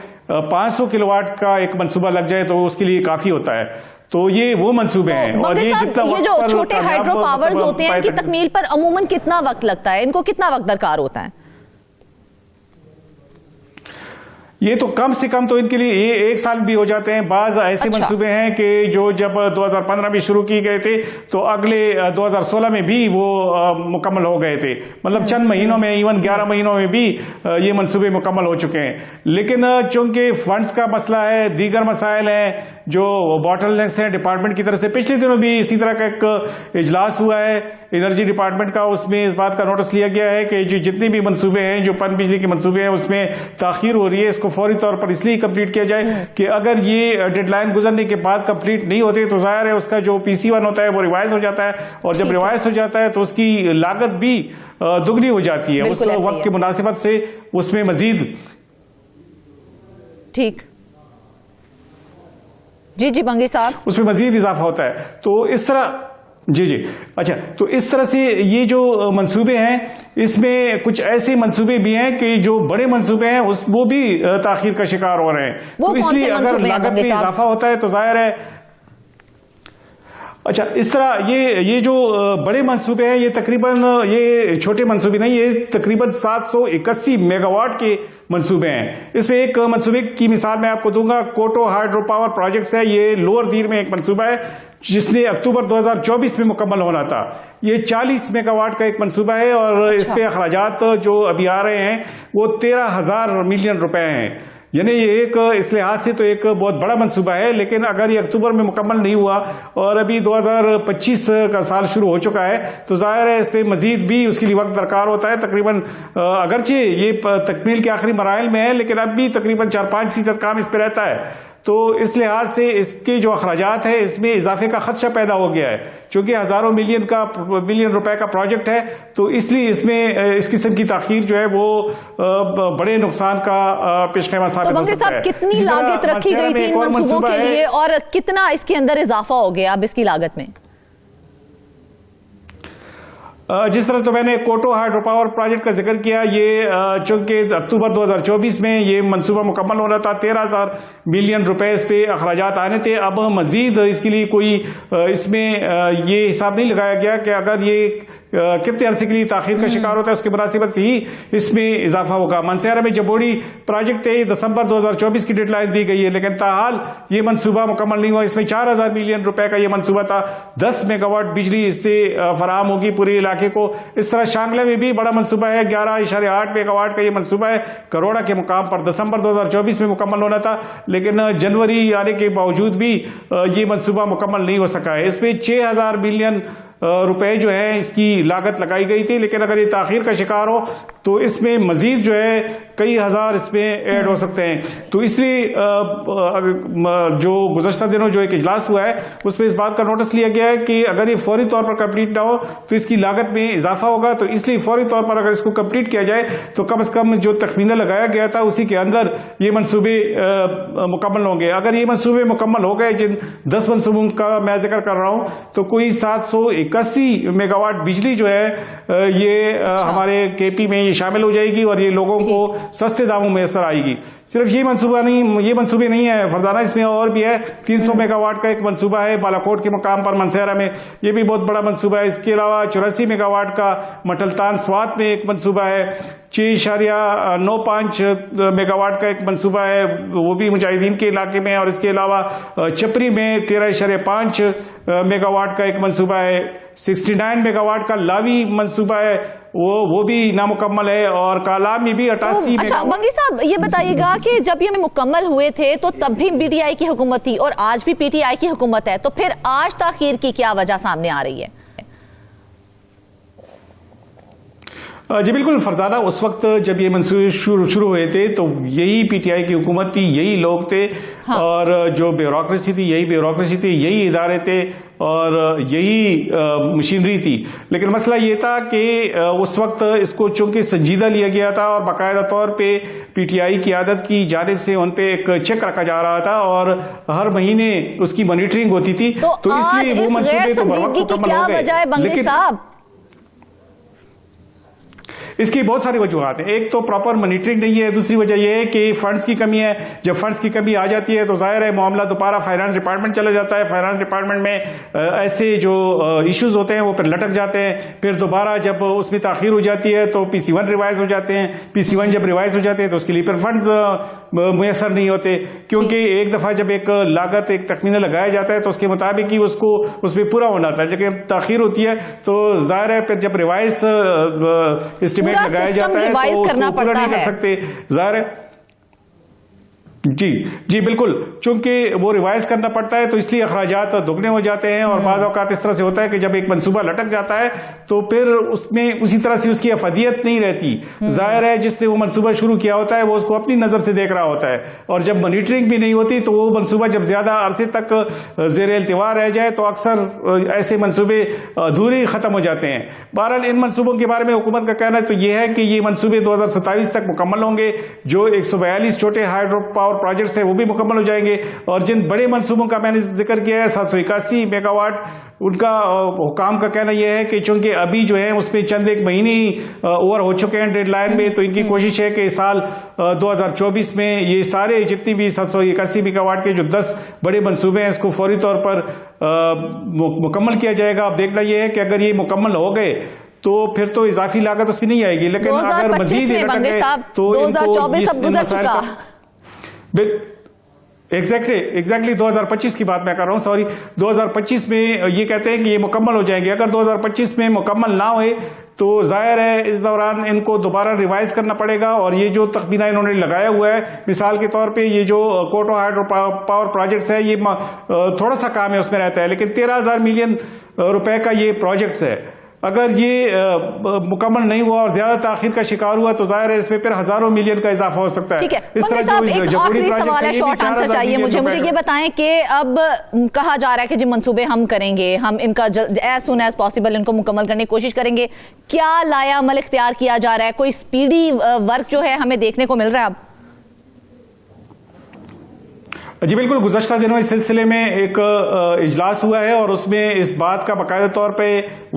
500 किलोवाट का एक मंसूबा लग जाए तो उसके लिए काफ़ी होता है। तो ये वो मंसूबे हैं। और ये जो छोटे हाइड्रो पावर्स होते हैं, इनकी तकमील पर अमूमन कितना वक्त लगता है? इनको कितना वक्त दरकार होता है? ये तो कम से कम तो इनके लिए ये 1 साल भी हो जाते हैं। बाज ऐसे अच्छा। मंसूबे हैं कि जो जब 2015 में शुरू किए गए थे तो अगले 2016 में भी वो मुकम्मल हो गए थे। मतलब चंद महीनों में, इवन 11 महीनों में भी ये मंसूबे मुकम्मल हो चुके हैं। लेकिन चूंकि फंड्स का मसला है, दीगर मसाइल हैं, जो बॉटलनेक्स हैं डिपार्टमेंट की तरफ से। पिछले दिनों भी इसी तरह का एक इजलास हुआ है एनर्जी डिपार्टमेंट का, उसमें इस बात का नोटिस लिया गया है कि जो जितने भी मंसूबे हैं, जो पन बिजली के मंसूबे हैं, उसमें ताखीर हो रही है। इसको फौरी तौर पर इसलिए कंप्लीट किया जाए कि अगर ये डेडलाइन गुजरने के बाद कंप्लीट नहीं होते तो जाहिर है उसका जो PC1 होता है वो रिवाइज हो जाता है, और जब रिवाइज हो जाता है तो उसकी लागत भी दुगनी हो जाती है उस वक्त की मुनासिबत से। उसमें मजीद ठीक जी बंगी साहब, उसमें मजीद इजाफा होता है। तो इस तरह जी अच्छा, तो इस तरह से ये जो मंसूबे हैं, इसमें कुछ ऐसे मंसूबे भी हैं कि जो बड़े मंसूबे हैं वो भी ताखीर का शिकार हो रहे हैं। तो इसलिए अगर लागत में इजाफा होता है तो जाहिर है। अच्छा, इस तरह ये जो बड़े मंसूबे हैं, ये तकरीबन, ये छोटे मंसूबे नहीं, ये तकरीबन 781 मेगावाट के मंसूबे हैं। इसमें एक मंसूबे की मिसाल मैं आपको दूंगा, कोटो हाइड्रो पावर प्रोजेक्ट्स है। ये लोअर दीर में एक मंसूबा है जिसने अक्टूबर 2024 में मुकम्मल होना था। ये 40 मेगावाट का एक मंसूबा है और इस पे अखराजात जो अभी आ रहे हैं वो 13,000 मिलियन रुपए हैं। यानी ये एक इस लिहाज से तो एक बहुत बड़ा मंसूबा है। लेकिन अगर ये अक्टूबर में मुकम्मल नहीं हुआ और अभी 2025 का साल शुरू हो चुका है तो जाहिर है इस पर मजीद भी उसके लिए वक्त दरकार होता है। तकरीबन अगरचे ये तकमील के आखिरी मराइल में है, लेकिन अब भी तकरीबन 4-5% काम इस पर रहता है। तो इस लिहाज से इसके जो अखराजात है इसमें इजाफे का खदशा पैदा हो गया है, क्योंकि हजारों मिलियन रुपए का प्रोजेक्ट है। तो इसलिए इसमें इस किस्म की ताखीर जो है वो बड़े नुकसान का पेशखेमा साबित हो सकता है। कितनी लागत रखी गई थी इन मंसूबों के लिए और कितना इसके अंदर इजाफा हो गया अब इसकी लागत में? जिस तरह तो मैंने कोटो हाइड्रो पावर प्रोजेक्ट का जिक्र किया, ये चूंकि अक्टूबर 2024 में ये मंसूबा मुकम्मल होना था, 13,000 मिलियन रुपए इस पे अखराजात आने थे। अब मजीद इसके लिए कोई इसमें ये हिसाब नहीं लगाया गया कि अगर ये कितने अरसे के लिए ताखीर का शिकार होता है, उसकी मुनासिबत से ही इसमें इजाफा होगा। मनसेरा में जबोड़ी प्रोजेक्ट थे, दिसंबर 2024 की डेडलाइन दी गई है, लेकिन ताहाल ये मंसूबा मुकम्मल नहीं हुआ। इसमें 4,000 मिलियन रुपए का ये मंसूबा था, 10 मेगावाट बिजली इससे फराहम होगी पूरे इलाके को। इस तरह शांगला में भी बड़ा मंसूबा है, 11.8 मेगावाट का ये मंसूबा है, करोड़ा के मुकाम पर दिसंबर 2024 में मुकम्मल होना था, लेकिन जनवरी आने के बावजूद भी ये मंसूबा मुकम्मल नहीं हो सका है। इसमें 6,000 मिलियन रुपए जो है इसकी लागत लगाई गई थी, लेकिन अगर ये ताखीर का शिकार हो तो इसमें मजीद जो है कई हजार इसमें ऐड हो सकते हैं। तो इसलिए जो गुज़श्ता दिनों जो एक इजलास हुआ है उसमें इस बात का नोटिस लिया गया है कि अगर ये फौरी तौर पर कंप्लीट ना हो तो इसकी लागत में इजाफा होगा। तो इसलिए फौरी तौर पर अगर इसको कंप्लीट किया जाए तो कम से कम जो तखमीना लगाया गया था उसी के अंदर ये मंसूबे मुकम्मल होंगे। अगर ये मंसूबे मुकम्मल हो गए, जिन 10 मंसूबों का मैं जिक्र कर रहा हूं, तो कोई 781 मेगावाट बिजली जो है ये हमारे केपी में शामिल हो जाएगी और ये लोगों को सस्ते दामों में असर आएगी। सिर्फ ये मंसूबे नहीं है फरजाना, इसमें और भी है। 300 मेगावाट का एक मंसूबा है बालाकोट के मुकाम पर मनसेरा में, ये भी बहुत बड़ा मंसूबा है। इसके अलावा 84 मेगावाट का मटलतान स्वात में एक मंसूबा है, 6.95 मेगावाट का एक मंसूबा है, वो भी मुजाहिदीन के इलाके में। और इसके अलावा चपरी में 13.5 मेगावाट का एक मंसूबा है, 69 मेगावाट का लावी मंसूबा है, वो भी नामुकम्मल है। और कालाम में भी 88 अच्छा बंगी साहब ये बताइएगा कि जब ये मुकम्मल हुए थे तो तब भी पीटीआई की हुकूमत थी और आज भी पीटीआई की हुकूमत है, तो फिर आज ताखीर की क्या वजह सामने आ रही है? जी बिल्कुल फरजाना, उस वक्त जब ये मंसूबे शुरू हुए थे तो यही पीटीआई की हुकूमत थी, यही लोग थे। हाँ। और जो ब्यूरोक्रेसी थी यही ब्यूरोक्रेसी थी, यही इदारे थे और यही मशीनरी थी। लेकिन मसला ये था कि उस वक्त इसको चूंकि संजीदा लिया गया था और बाकायदा तौर पे पीटीआई की आदत की जानिब से उन पे एक चेक रखा जा रहा था और हर महीने उसकी मॉनिटरिंग होती थी। तो इसलिए वो मंसूबे तो बहुत मुकम्मल हो गए। लेकिन इसकी बहुत सारी वजूहत हैं। एक तो प्रॉपर मॉनिटरिंग नहीं है, दूसरी वजह यह है कि फंड्स की कमी है। जब फंड्स की कमी आ जाती है तो जाहिर है मामला दोबारा फाइनेंस डिपार्टमेंट चला जाता है। फाइनेंस डिपार्टमेंट में ऐसे जो इश्यूज होते हैं वो फिर लटक जाते हैं। फिर दोबारा जब उसमें ताखीर हो जाती है तो PC1 रिवाइज हो जाते हैं। PC1 जब रिवाइज हो जाते हैं तो उसके लिए फिर फंड्स मुयसर नहीं होते, क्योंकि एक दफ़ा जब एक लागत एक तखमीना लगाया जाता है तो उसके मुताबिक ही उसको उसमें पूरा होना था। जब ताखीर होती है तो जाहिर है फिर जब रिवाइज एस्टिमेट लगाया जाता है तो उसको पूरा नहीं कर सकते। जाहिर है जी बिल्कुल, चूंकि वो रिवाइज करना पड़ता है तो इसलिए अखराजात दुगने हो जाते हैं। और बाज़ औक़ात इस तरह से होता है कि जब एक मंसूबा लटक जाता है तो फिर उसमें उसी तरह से उसकी अफदियत नहीं रहती। जाहिर है जिसने वो मंसूबा शुरू किया होता है वो उसको अपनी नज़र से देख रहा होता है, और जब मॉनिटरिंग भी नहीं होती तो वो मंसूबा जब ज़्यादा अरसे तक ज़ेर इल्तिवा रह जाए तो अक्सर ऐसे मंसूबे अधूरे ख़त्म हो जाते हैं। बहरहाल इन मंसूबों के बारे में हुकूमत का कहना तो ये है कि ये मंसूबे 2027 तक मुकम्मल होंगे। जो 142 छोटे हाइड्रो पावर प्रोजेक्ट्स हैं वो भी मुकम्मल हो जाएंगे, और जिन बड़े मंसूबों का मैंने जिक्र किया है 781 मेगावाट, उनका हुकाम का कहना यह है कि चूंकि अभी जो है उसमें चंद एक महीने ही ओवर हो चुके हैं डेडलाइन में, तो इनकी कोशिश है कि साल 2024 में ये सारे जितनी भी 781 मेगावाट के जो 10 बड़े मंसूबे हैं इसको फौरी तौर पर मुकम्मल किया जाएगा। अब देखना यह है कि अगर ये मुकम्मल हो गए तो फिर तो इजाफी लागत उसमें नहीं आएगी, लेकिन अगर मजीद तो 2024 अब गुजर चुका। एग्जैक्टली 2025 की बात मैं कर रहा हूं, सॉरी 2025 में ये कहते हैं कि ये मुकम्मल हो जाएंगे। अगर 2025 में मुकम्मल ना हुए तो जाहिर है इस दौरान इनको दोबारा रिवाइज करना पड़ेगा। और ये जो तखमीना इन्होंने लगाया हुआ है, मिसाल के तौर पे ये जो कोटो हाइड्रो पावर प्रोजेक्ट्स है ये थोड़ा सा काम है उसमें रहता है, लेकिन 13,000 मिलियन रुपए का ये प्रोजेक्ट्स है। अगर ये मुकम्मल नहीं हुआ और ज्यादा ताखीर का शिकार हुआ तो जाहिर है इसमें फिर हजारों मिलियन का इजाफा हो सकता है। ठीक है, मंत्री साहब एक आखिरी सवाल है, शॉर्ट आंसर चाहिए मुझे ये बताएं कि अब कहा जा रहा है कि जी मंसूबे हम करेंगे, हम इनका एज सुन एज पॉसिबल इनको मुकम्मल करने की कोशिश करेंगे, क्या लाया अमल इख्तियार किया जा रहा है? कोई स्पीडी वर्क जो है हमें देखने को मिल रहा है अब? जी बिल्कुल, गुज़श्ता दिनों इस सिलसिले में एक इजलास हुआ है और उसमें इस बात का बाकायदा तौर पे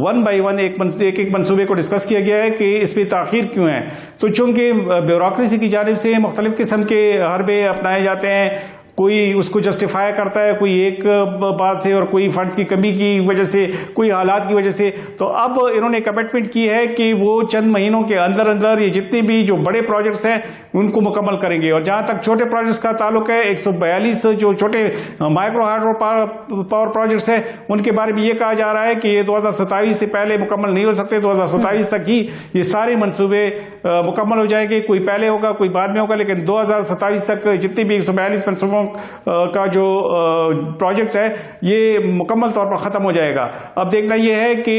1 बाई 1 एक मंसूबे को डिस्कस किया गया है कि इसमें ताखीर क्यों है। तो चूंकि ब्यूरोक्रेसी की जानिब से मुख्तलिफ किस्म के हरबे अपनाए जाते हैं, कोई उसको जस्टिफाई करता है कोई एक बात से और कोई फंड्स की कमी की वजह से, कोई हालात की वजह से। तो अब इन्होंने कमिटमेंट की है कि वो चंद महीनों के अंदर अंदर ये जितने भी जो बड़े प्रोजेक्ट्स हैं उनको मुकम्मल करेंगे। और जहां तक छोटे प्रोजेक्ट्स का ताल्लुक है, 142 जो छोटे माइक्रो हाइड्रो पावर प्रोजेक्ट्स हैं उनके बारे में ये कहा जा रहा है कि ये 2027 से पहले मुकम्मल नहीं हो सकते, 2027 तक ही ये सारे मंसूबे मुकम्मल हो जाएंगे। कोई पहले होगा कोई बाद में होगा, लेकिन 2027 तक जितनी भी 142 मंसूबों का जो प्रोजेक्ट है ये मुकम्मल तौर पर खत्म हो जाएगा। अब देखना यह है कि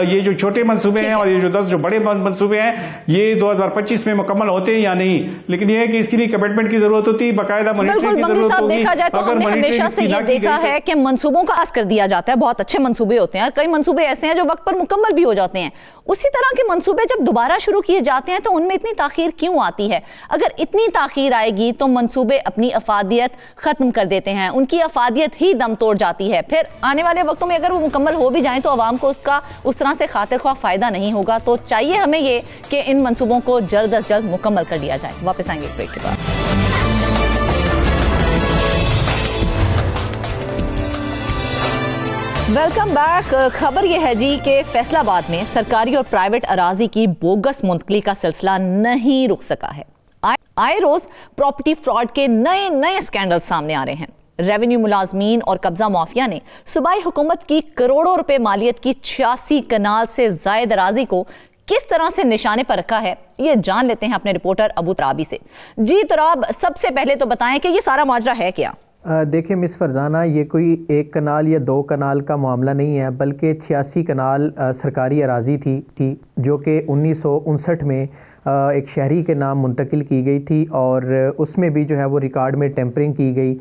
ये जो छोटे मंसूबे हैं और ये जो 10 जो बड़े मंसूबे हैं ये 2025 में मुकम्मल होते हैं या नहीं, लेकिन यह है कि इसके लिए कमिटमेंट की जरूरत होती है, बाकायदा मॉनिटरिंग की जरूरत होगी। देखा जाए तो हमने हमेशा से ये देखा है कि मंसूबों का आस कर दिया जाता है, बहुत अच्छे मंसूबे होते हैं और कई मंसूबे ऐसे हैं जो वक्त पर मुकम्मल भी हो जाते हैं। उसी तरह के मंसूबे जब दोबारा शुरू किए जाते हैं तो उनमें इतनी ताखीर क्यों आती है? अगर इतनी ताखीर आएगी तो मंसूबे अपनी अफादियत खत्म कर देते हैं, उनकी अफादियत ही दम तोड़ जाती है। फिर आने वाले वक्तों में अगर वो मुकम्मल हो भी जाएं तो आवाम को उसका उस तरह से खातिर ख्वाह फायदा नहीं होगा। तो चाहिए हमें ये कि इन मंसूबों को जल्द अज जल्द मुकम्मल कर दिया जाए। वापस आएंगे ब्रेक के बाद। Welcome back. खबर यह है जी कि फैसलाबाद में सरकारी और प्राइवेट अराजी की बोगस मुंतकली का सिलसिला नहीं रुक सका है। आए रोज प्रॉपर्टी फ्रॉड के नए नए स्कैंडल सामने आ रहे हैं। रेवेन्यू मुलाजमीन और कब्जा माफिया ने सूबाई हुकूमत की करोड़ों रुपए मालियत की 86 कनाल से जायद अराजी को किस तरह से निशाने पर रखा है, ये जान लेते हैं अपने रिपोर्टर अबू तराबी से। जी तुराब, सबसे पहले तो बताएं कि ये सारा माजरा है क्या? देखिए मिस फरजाना, ये कोई 1 कनाल या 2 कनाल का मामला नहीं है, बल्कि 86 कनाल सरकारी अराजी थी जो कि 1959 में एक शहरी के नाम मुंतकिल की गई थी और उसमें भी जो है वो रिकॉर्ड में टेम्परिंग की गई।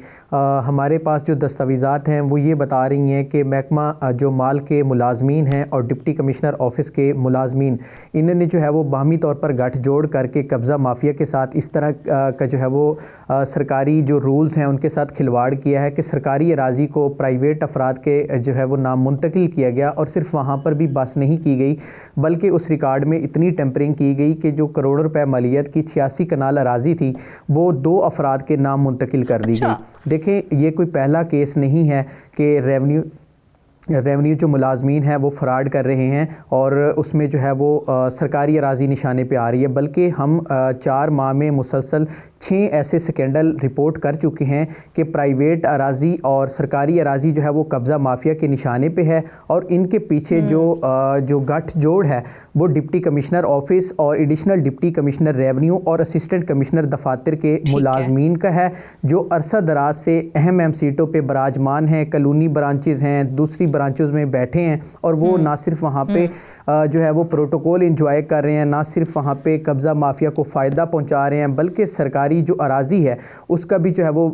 हमारे पास जो दस्तावेज़ात हैं वो ये बता रही हैं कि महकमा जो माल के मुलाजमीन हैं और डिप्टी कमिश्नर ऑफिस के मुलाजमीन, इन्होंने जो है वो बाहमी तौर पर गठजोड़ करके कब्ज़ा माफिया के साथ इस तरह का जो है वो सरकारी जो रूल्स हैं उनके साथ खिलवाड़ किया है कि सरकारी अराज़ी को प्राइवेट अफराद के जो है वो नाम मुंतकिल किया गया। और सिर्फ वहाँ पर भी बस नहीं की गई बल्कि उस रिकॉर्ड में इतनी टेम्परिंग की गई कि जो करोड़ों रुपए मालियत की 86 कनाल अराज़ी थी वो 2 अफराद के नाम मुंतकिल कर दी गई। देखें, ये कोई पहला केस नहीं है कि रेवन्यू जो मुलाजमीन हैं वो फ़्रॉड कर रहे हैं और उसमें जो है वो सरकारी अराज़ी निशाने पे आ रही है, बल्कि हम 4 माह में मुसलसल 6 ऐसे स्कैंडल रिपोर्ट कर चुके हैं कि प्राइवेट अराज़ी और सरकारी अराज़ी जो है वो कब्ज़ा माफिया के निशाने पे है। और इनके पीछे जो गठजोड़ है वो डिप्टी कमिश्नर ऑफिस और एडिशनल डिप्टी कमिश्नर रेवन्यू और असिस्टेंट कमिश्नर दफातर के मुलाजमीन का है, जो अरसा दराज से अहम सीटों पर बराजमान हैं, कॉलोनी ब्रांचेज़ हैं, दूसरी ब्रांचेस में बैठे हैं और वो ना सिर्फ वहाँ पे जो है वो प्रोटोकॉल इंजॉय कर रहे हैं, ना सिर्फ वहाँ पे कब्ज़ा माफिया को फ़ायदा पहुँचा रहे हैं, बल्कि सरकारी जो अराज़ी है उसका भी जो है वो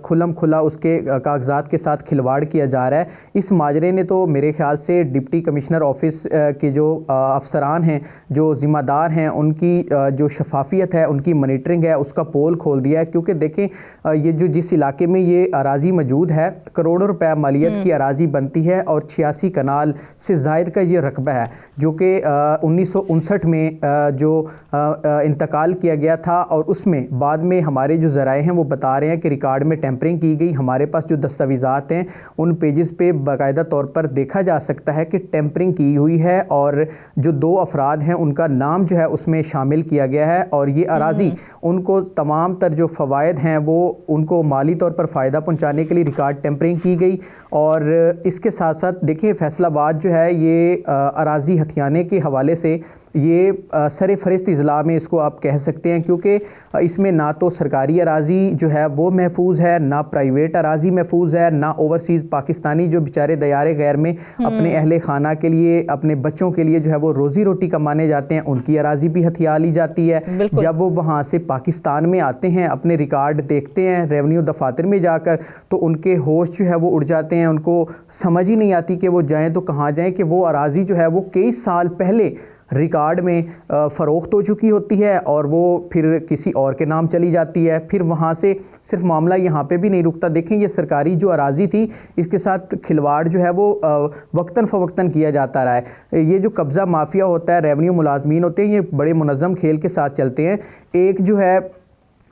खुलम खुला उसके कागजात के साथ खिलवाड़ किया जा रहा है। इस माजरे ने तो मेरे ख्याल से डिप्टी कमिश्नर ऑफिस के जो अफसरान हैं, जो ज़िम्मेदार हैं, उनकी जो शफाफियत है, उनकी मॉनिटरिंग है, उसका पोल खोल दिया है। क्योंकि देखें, ये जो जिस इलाके में ये अराज़ी मौजूद है, करोड़ों रुपए मालियत की अराज़ी बनती है और 86 कनाल से ज़ायद का ये रकबा है, जो कि 1959 में जो इंतकाल किया गया था। और उसमें बाद में हमारे जो ज़राए हैं वो बता रहे हैं कि रिकॉर्ड में टेम्परिंग की गई। हमारे पास जो दस्तावेज़ात हैं उन पेजेस पे बाकायदा तौर पर देखा जा सकता है कि टेम्परिंग की हुई है और जो 2 अफराद हैं उनका नाम जो है उसमें शामिल किया गया है। और ये अराज़ी उनको तमाम तर जो फ़वायद हैं वो उनको माली तौर पर फ़ायदा पहुँचाने के लिए रिकॉर्ड टेम्परिंग की गई। और इसके साथ साथ देखिए, फैसलाबाद जो है ये अराज़ी हथियाने के हवाले से ये सरे फहरिस्त इज़ला में इसको आप कह सकते हैं, क्योंकि इसमें ना तो सरकारी अराज़ी जो है वो महफूज है, ना प्राइवेट अराज़ी महफूज है, ना ओवरसीज़ पाकिस्तानी जो बेचारे दयारे गैर में अपने अहले खाना के लिए, अपने बच्चों के लिए जो है वो रोज़ी रोटी कमाने जाते हैं, उनकी अराज़ी भी हथिया ली जाती है। जब वो वहाँ से पाकिस्तान में आते हैं, अपने रिकॉर्ड देखते हैं रेवन्यू दफातर में जाकर, तो उनके होश जो है वो उड़ जाते हैं। उनको समझ ही नहीं आती कि वो जाएँ तो कहाँ जाएँ, कि वो अराज़ी जो है वो कई साल पहले रिकॉर्ड में फ़रोख्त हो चुकी होती है और वो फिर किसी और के नाम चली जाती है। फिर वहाँ से सिर्फ मामला यहाँ पे भी नहीं रुकता। देखें, ये सरकारी जो अराज़ी थी इसके साथ खिलवाड़ जो है वो वक्तन फ़वक्तन किया जाता रहा है। ये जो कब्ज़ा माफिया होता है, रेवन्यू मुलाजमीन होते हैं, ये बड़े मुनज़्ज़म खेल के साथ चलते हैं। एक जो है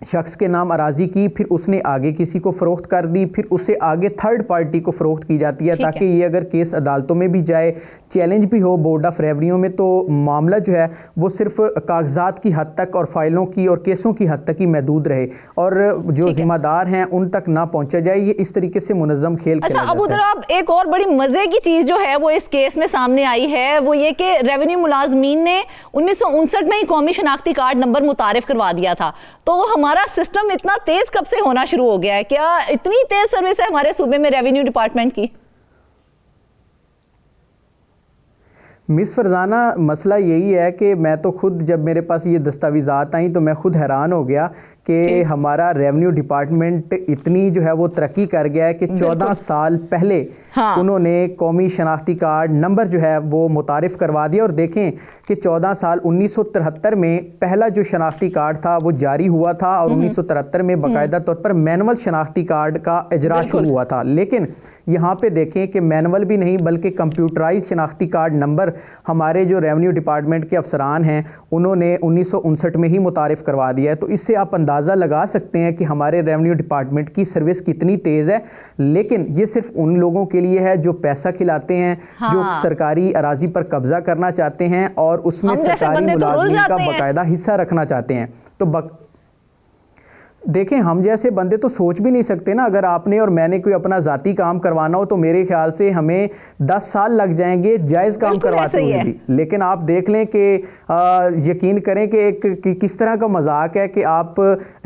शख्स के नाम अराज़ी की, फिर उसने आगे किसी को फ़रोख्त कर दी, फिर उसे आगे थर्ड पार्टी को फ़रोख्त की जाती है, ताकि ये अगर केस अदालतों में भी जाए, चैलेंज भी हो बोर्ड ऑफ रेवन्यू में, तो मामला जो है वो सिर्फ कागजात की हद तक और फाइलों की और केसों की हद तक ही महदूद रहे और जो ज़िम्मेदार हैं उन तक ना पहुँचा जाए। ये इस तरीके से मुनज़्ज़म खेल खेला जाता है। अबू दराब, एक और बड़ी मज़े की चीज़ जो है वो इस केस में सामने आई है, वो ये कि रेवन्यू मुलाजमीन ने 1959 में ही कौमी शनाख्ती कार्ड नंबर मुतारिफ करवा दिया था। तो हमारा सिस्टम इतना तेज कब से होना शुरू हो गया है? क्या इतनी तेज सर्विस है हमारे सूबे में रेवेन्यू डिपार्टमेंट की? मिस फरजाना, मसला यही है कि मैं तो खुद जब मेरे पास ये दस्तावेज़ात आई तो मैं खुद हैरान हो गया कि हमारा रेवेन्यू डिपार्टमेंट इतनी जो है वो तरक्की कर गया है कि 14 साल पहले उन्होंने कौमी शनाख्ती कार्ड नंबर जो है वो मुतारिफ़ करवा दिया। और देखें कि 14 साल 1973 में पहला जो शनाख्ती कार्ड था वो जारी हुआ था और 1973 में बाकायदा तौर पर मैनुअल शनाख्ती कार्ड का इजरा शुरू हुआ था। लेकिन यहाँ पे देखें कि मैनुअल भी नहीं बल्कि कंप्यूटराइज शनाख्ती कार्ड नंबर हमारे जो रेवेन्यू डिपार्टमेंट के अफसरान हैं उन्होंने 1959 में ही मुतारिफ़ करवा दिया है। तो इससे आप अंदाज़ा लगा सकते हैं कि हमारे रेवेन्यू डिपार्टमेंट की सर्विस कितनी तेज़ है। लेकिन ये सिर्फ उन लोगों के लिए है जो पैसा खिलाते हैं, जो सरकारी अराजी पर कब्जा करना चाहते हैं और उसमें सरकारी मुलाजमीन का बाकायदा हिस्सा रखना चाहते हैं। तो देखें, हम जैसे बंदे तो सोच भी नहीं सकते ना, अगर आपने और मैंने कोई अपना ज़ाती काम करवाना हो तो मेरे ख्याल से हमें 10 साल लग जाएंगे जायज़ काम करवाते हुए भी। लेकिन आप देख लें कि यकीन करें कि किस तरह का मजाक है कि आप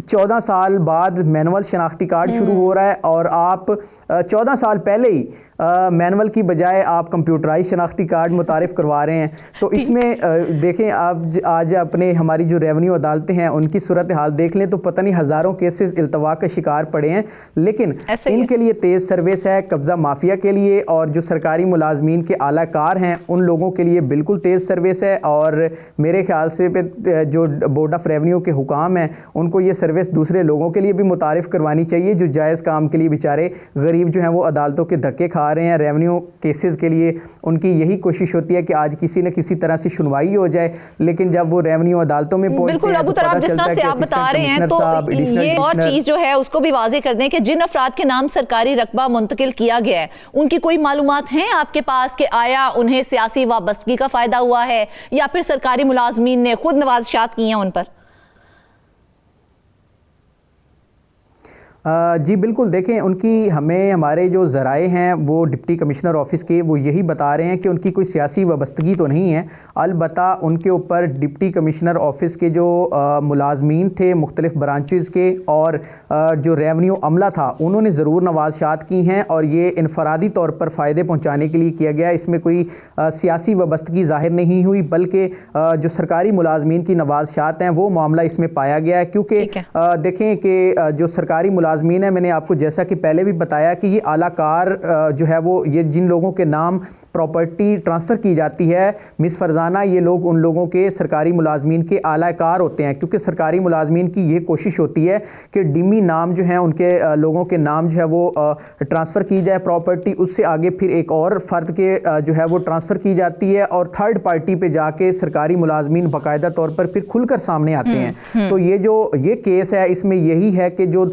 14 साल बाद मैनुअल शनाख्ती कार्ड शुरू हो रहा है और आप 14 साल पहले ही मैनुअल की बजाय आप कंप्यूटराइज शनाख्ती कार्ड मुतारिफ़ करवा रहे हैं। तो इसमें देखें आप आज अपने हमारी जो रेवेन्यू अदालतें हैं उनकी सूरत हाल देख लें तो पता नहीं हज़ारों केसेस इल्तवा का शिकार पड़े हैं, लेकिन इनके लिए तेज़ सर्विस है। कब्ज़ा माफिया के लिए और जो सरकारी मुलाजमीन के आलाकार हैं उन लोगों के लिए बिल्कुल तेज़ सर्विस है। और मेरे ख्याल से जो बोर्ड ऑफ रेवेन्यू के हुकाम हैं उनको ये सर्विस दूसरे लोगों के लिए भी मुतारिफ़ करवानी चाहिए जो जायज़ काम के लिए बेचारे गरीब जो हैं वो अदालतों के धक्के खा रहे हैं। रेवेन्यू केसेस के लिए उनकी यही कोशिश होती है कि आज किसी न किसी तरह से सुनवाई हो जाए, लेकिन जब वो रेवेन्यू अदालतों में बिल्कुल अबू तराब जिस तरह से आप बता रहे हैं तो ये और चीज जो है उसको भी वाज़ेह कर दें कि जिन अफराद के नाम सरकारी रकबा मुंतकिल किया गया है उनकी कोई मालूमात हैं आपके पास कि आया उन्हें सियासी वाबस्तगी का फायदा हुआ है या फिर सरकारी मुलाजमीन ने खुद नवाज़शात की हैं उन पर? जी बिल्कुल, देखें उनकी हमें हमारे जो ज़राए हैं वो डिप्टी कमिश्नर ऑफिस के वो यही बता रहे हैं कि उनकी कोई सियासी वाबस्तगी तो नहीं है। अलबत्ता उनके ऊपर डिप्टी कमिश्नर ऑफिस के जो मुलाजमीन थे मुख्तलिफ ब्रांचेज़ के और जो रेवेन्यू अमला था उन्होंने ज़रूर नवाज़शात की हैं और ये इनफरादी तौर पर फ़ायदे पहुँचाने के लिए किया गया। इसमें कोई सियासी वाबस्तगी ज़ाहिर नहीं हुई, बल्कि जो सरकारी मुलाजमीन की नवाज़शात हैं वो मामला इसमें पाया गया है। क्योंकि देखें कि जो सरकारी मुलाजमीन है, मैंने आपको जैसा कि पहले भी बताया कि ये आलाकार जो है वो ये जिन लोगों के नाम प्रॉपर्टी ट्रांसफ़र की जाती है मिस फरजाना, ये लोग उन लोगों के सरकारी मुलाजमीन के आलाकार होते हैं। क्योंकि सरकारी मुलाजमीन की ये कोशिश होती है कि डिमी नाम जो है उनके लोगों के नाम जो है वो ट्रांसफ़र की जाए प्रॉपर्टी, उससे आगे फिर एक और फ़र्द के जो है वो ट्रांसफ़र की जाती है और थर्ड पार्टी पे जाके सरकारी मुलाजमीन बाकायदा तौर पर फिर खुलकर सामने आते हैं। तो ये केस है, इसमें यही है कि जो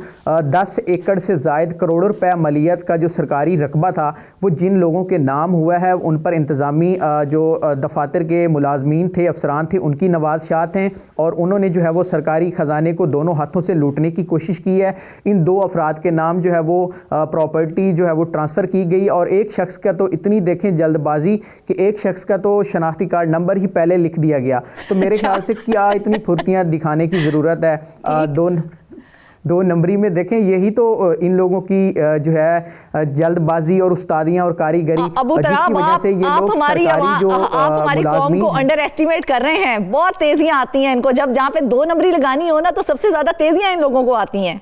10 एकड़ से ज़ायद करोड़ों रुपए मलियत का जो सरकारी रकबा था वो जिन लोगों के नाम हुआ है उन पर इंतज़ामी जो दफातर के मुलाजमीन थे, अफसरान थे, उनकी नवाज़शात हैं और उन्होंने जो है वो सरकारी ख़जाने को दोनों हाथों से लूटने की कोशिश की है। इन दो अफराद के नाम जो है वो प्रॉपर्टी जो है वो ट्रांसफ़र की गई और एक शख्स का तो इतनी देखें जल्दबाजी कि एक शख्स का तो शनाख्ती कार्ड नंबर ही पहले लिख दिया गया। तो मेरे ख्याल से क्या इतनी फुर्तियाँ दिखाने की ज़रूरत है? दो नंबरी में देखें, यही तो इन लोगों की जो है जल्दबाजी और उस्तादियां और कारीगरी जिसकी वजह से ये लोग सरकारी जो आप हमारी कौम को अंडर एस्टिमेट कर रहे हैं। बहुत तेजियां आती हैं इनको, जब जहां पे 2 नंबरी लगानी हो ना तो सबसे ज्यादा तेजियां इन लोगों को आती हैं।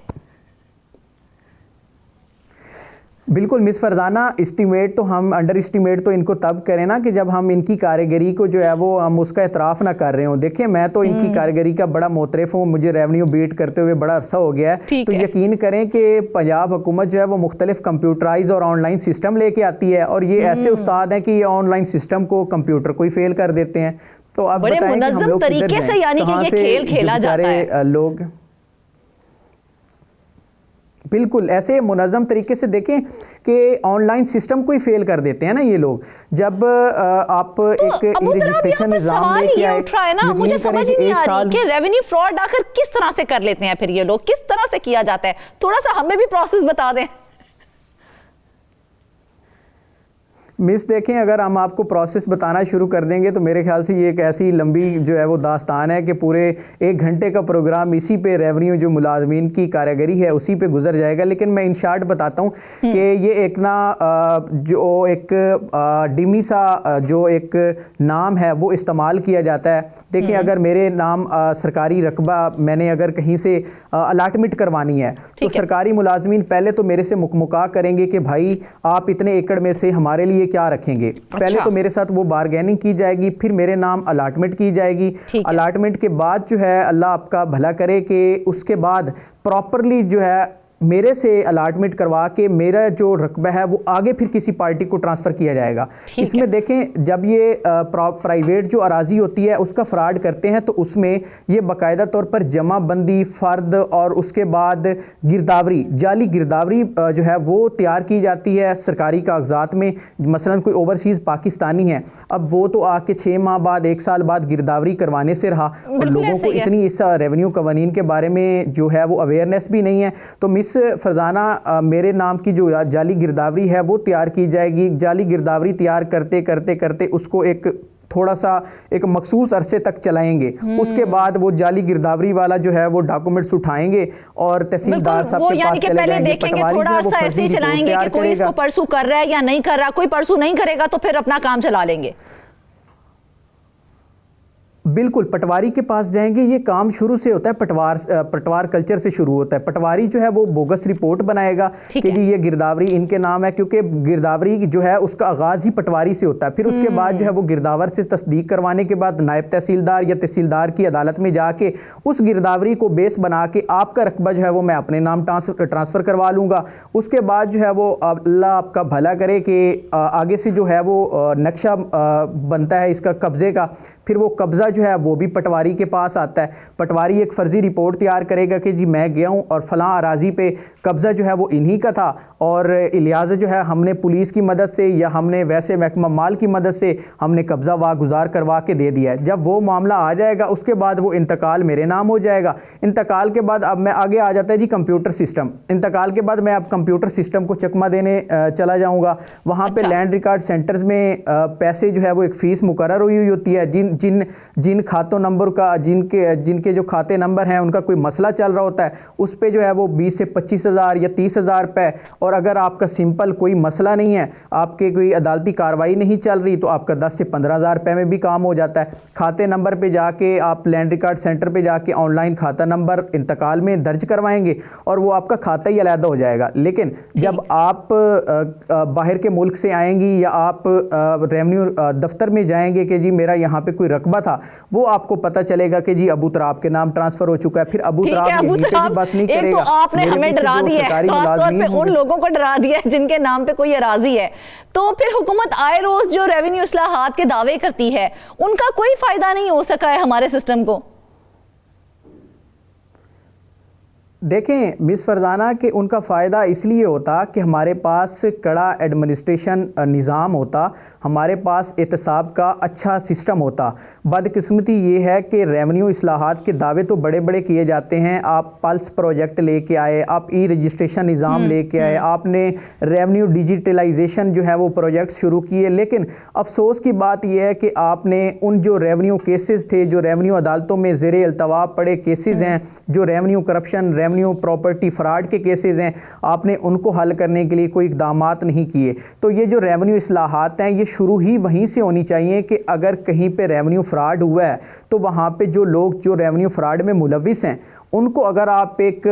बिल्कुल मिस फरजाना, इस्टीमेट तो हम अंडर इस्टीमेट तो इनको तब करें ना कि जब हम इनकी कारीगरी को जो है वो हम उसका एतराफ़ ना कर रहे हों। देखिए मैं तो इनकी कारीगरी का बड़ा मोतरफ़ हूँ, मुझे रेवेन्यू बीट करते हुए बड़ा अरसा हो गया है। तो यकीन करें कि पंजाब हुकूमत जो है वो मुख्तलिफ कंप्यूटराइज और ऑनलाइन सिस्टम लेके आती है और ये ऐसे उस्ताद हैं कि ये ऑनलाइन सिस्टम को कंप्यूटर को ही फेल कर देते हैं। तो आप बड़े मुनज़्ज़म तरीके से यानी कि ये खेल खेला जाता है। लोग बिल्कुल ऐसे मुनज़्ज़म तरीके से देखें कि ऑनलाइन सिस्टम को ही फेल कर देते हैं ना ये लोग। जब आप एक रजिस्ट्रेशन निज़ाम लेके आए, उठ रहा है ना, मुझे समझ ही नहीं आ रही कि रेवेन्यू फ्रॉड आखिर किस तरह से कर लेते हैं फिर ये लोग, किस तरह से किया जाता है? थोड़ा सा हमें भी प्रोसेस बता दें। मिस देखें, अगर हम आपको प्रोसेस बताना शुरू कर देंगे तो मेरे ख्याल से ये एक ऐसी लंबी जो है वो दास्तान है कि पूरे 1 घंटे का प्रोग्राम इसी पे रेवेन्यू जो मुलाजमीन की कारीगरी है उसी पे गुजर जाएगा। लेकिन मैं इन शार्ट बताता हूँ कि ये एक ना जो एक डिमी सा जो एक नाम है वो इस्तेमाल किया जाता है। देखिए अगर मेरे नाम सरकारी रकबा मैंने अगर कहीं से अलाटमेंट करवानी है तो सरकारी मुलाजमीन पहले तो मेरे से मुकमुका करेंगे कि भाई आप इतने एकड़ में से हमारे लिए क्या रखेंगे। पहले तो मेरे साथ वो बारगेनिंग की जाएगी, फिर मेरे नाम अलाटमेंट की जाएगी। अलाटमेंट के बाद जो है अल्लाह आपका भला करे कि उसके बाद प्रॉपरली जो है मेरे से अलाटमेंट करवा के मेरा जो रकबा है वो आगे फिर किसी पार्टी को ट्रांसफ़र किया जाएगा। इसमें देखें जब ये प्राइवेट जो अराजी होती है उसका फ्रॉड करते हैं तो उसमें ये बाकायदा तौर पर जमाबंदी फ़र्द और उसके बाद गिरदावरी, जाली गिरदावरी जो है वो तैयार की जाती है सरकारी कागजात में। मसलन कोई ओवरसीज़ पाकिस्तानी है, अब वो तो आके 6 माह बाद 1 साल बाद गिरदावरी करवाने से रहा और लोगों को इतनी इस रेवेन्यू कवानीन के बारे में जो है वो अवेयरनेस भी नहीं है। तो मिस मिस फरजाना मेरे नाम की जो जाली गिरदावरी है वो तैयार की जाएगी। जाली गिरदावरी तैयार करते करते करते उसको एक थोड़ा सा एक मखसूस अरसे तक चलाएंगे। उसके बाद वो जाली गिरदावरी वाला जो है वो डॉक्यूमेंट्स उठाएंगे और तहसीलदार साहब के पास चले जाएंगे। देखेंगे थोड़ा सा ऐसे ही चलाएंगे कि कोई इसको परसू कर रहा है या नहीं कर रहा। कोई परसू नहीं करेगा तो फिर अपना काम चला लेंगे। बिल्कुल, पटवारी के पास जाएंगे। ये काम शुरू से होता है, पटवार कल्चर से शुरू होता है। पटवारी जो है वो बोगस रिपोर्ट बनाएगा कि जी ये गिरदावरी इनके नाम है, क्योंकि गिरदावरी जो है उसका आगाज ही पटवारी से होता है। फिर उसके बाद जो है वो गिरदावर से तस्दीक करवाने के बाद नायब तहसीलदार या तहसीलदार की अदालत में जाके उस गिरदावरी को बेस बना के आपका रकबा जो है वो मैं अपने नाम ट्रांसफ़र करवा लूँगा। उसके बाद जो है वो अल्लाह आपका भला करे कि आगे से जो है वो नक्शा बनता है इसका कब्ज़े का। फिर वो कब्ज़ा जो है वो भी पटवारी के पास आता है। पटवारी एक फ़र्ज़ी रिपोर्ट तैयार करेगा कि जी मैं गया हूँ और फ़लाँ अराज़ी पे कब्ज़ा जो है वो इन्हीं का था और लिहाजा जो है हमने पुलिस की मदद से या हमने वैसे महकमा माल की मदद से हमने कब्ज़ा वागुज़ार करवा के दे दिया है। जब वो मामला आ जाएगा उसके बाद वो इंतकाल मेरे नाम हो जाएगा। इंतकाल के बाद अब मैं आगे आ जाता है जी कंप्यूटर सिस्टम। इंतकाल के बाद मैं अब कंप्यूटर सिस्टम को चकमा देने चला जाऊँगा। वहाँ पर लैंड रिकॉर्ड सेंटर्स में पैसे जो है वो एक फ़ीस मुकर्रर हुई होती है। जिन खातों नंबर का जिनके जो खाते नंबर हैं उनका कोई मसला चल रहा होता है उस पे जो है वो 20 से 25,000 या 30,000 रुपये। और अगर आपका सिंपल कोई मसला नहीं है, आपके कोई अदालती कार्रवाई नहीं चल रही, तो आपका 10 से 15,000 रुपये में भी काम हो जाता है। खाते नंबर पे जाके आप लैंड रिकॉर्ड सेंटर पे जाके ऑनलाइन खाता नंबर इंतकाल में दर्ज करवाएंगे और वो आपका खाता ही अलहदा हो जाएगा। लेकिन जब आप बाहर के मुल्क से आएंगी या आप रेवेन्यू दफ्तर में जाएंगे कि जी मेरा यहाँ पे कोई रकबा था, वो आपको पता चलेगा कि जी अबू तराब के नाम ट्रांसफर हो चुका है। फिर अबू तराब यहीं पे भी बस नहीं करेगा। तो आपने हमें डरा दिया है, खासतौर पे उन लोगों को डरा दिया है जिनके नाम पे कोई अराजी है। तो फिर हुकूमत आए रोज जो रेवेन्यू इस्लाहात के दावे करती है उनका कोई फायदा नहीं हो सका है हमारे सिस्टम को। देखें मिस फरजाना कि उनका फ़ायदा इसलिए होता कि हमारे पास कड़ा एडमिनिस्ट्रेशन निज़ाम होता, हमारे पास एहतसाब का अच्छा सिस्टम होता। बदकिस्मती ये है कि रेवेन्यू इस्लाहात के दावे तो बड़े बड़े किए जाते हैं। आप पल्स प्रोजेक्ट लेके आए, आप ई रजिस्ट्रेशन निज़ाम लेके आए, आपने रेवेन्यू डिजिटलाइजेशन जो है वो प्रोजेक्ट शुरू किए, लेकिन अफसोस की बात यह है कि आपने उन जो रेवेन्यू केसेस थे, जो रेवेन्यू अदालतों में ज़ेरे अल्तवा पड़े केसेस हैं, जो revenue corruption revenue property fraud के केसेस हैं, आपने उनको हल करने के लिए कोई इक़दामात नहीं किए। तो ये जो रेवेन्यू इस्लाहात हैं ये शुरू ही वहीं से होनी चाहिए कि अगर कहीं पे रेवेन्यू फ्रॉड हुआ है तो वहाँ पे जो लोग जो रेवेन्यू फ्रॉड में मुलविस हैं उनको अगर आप एक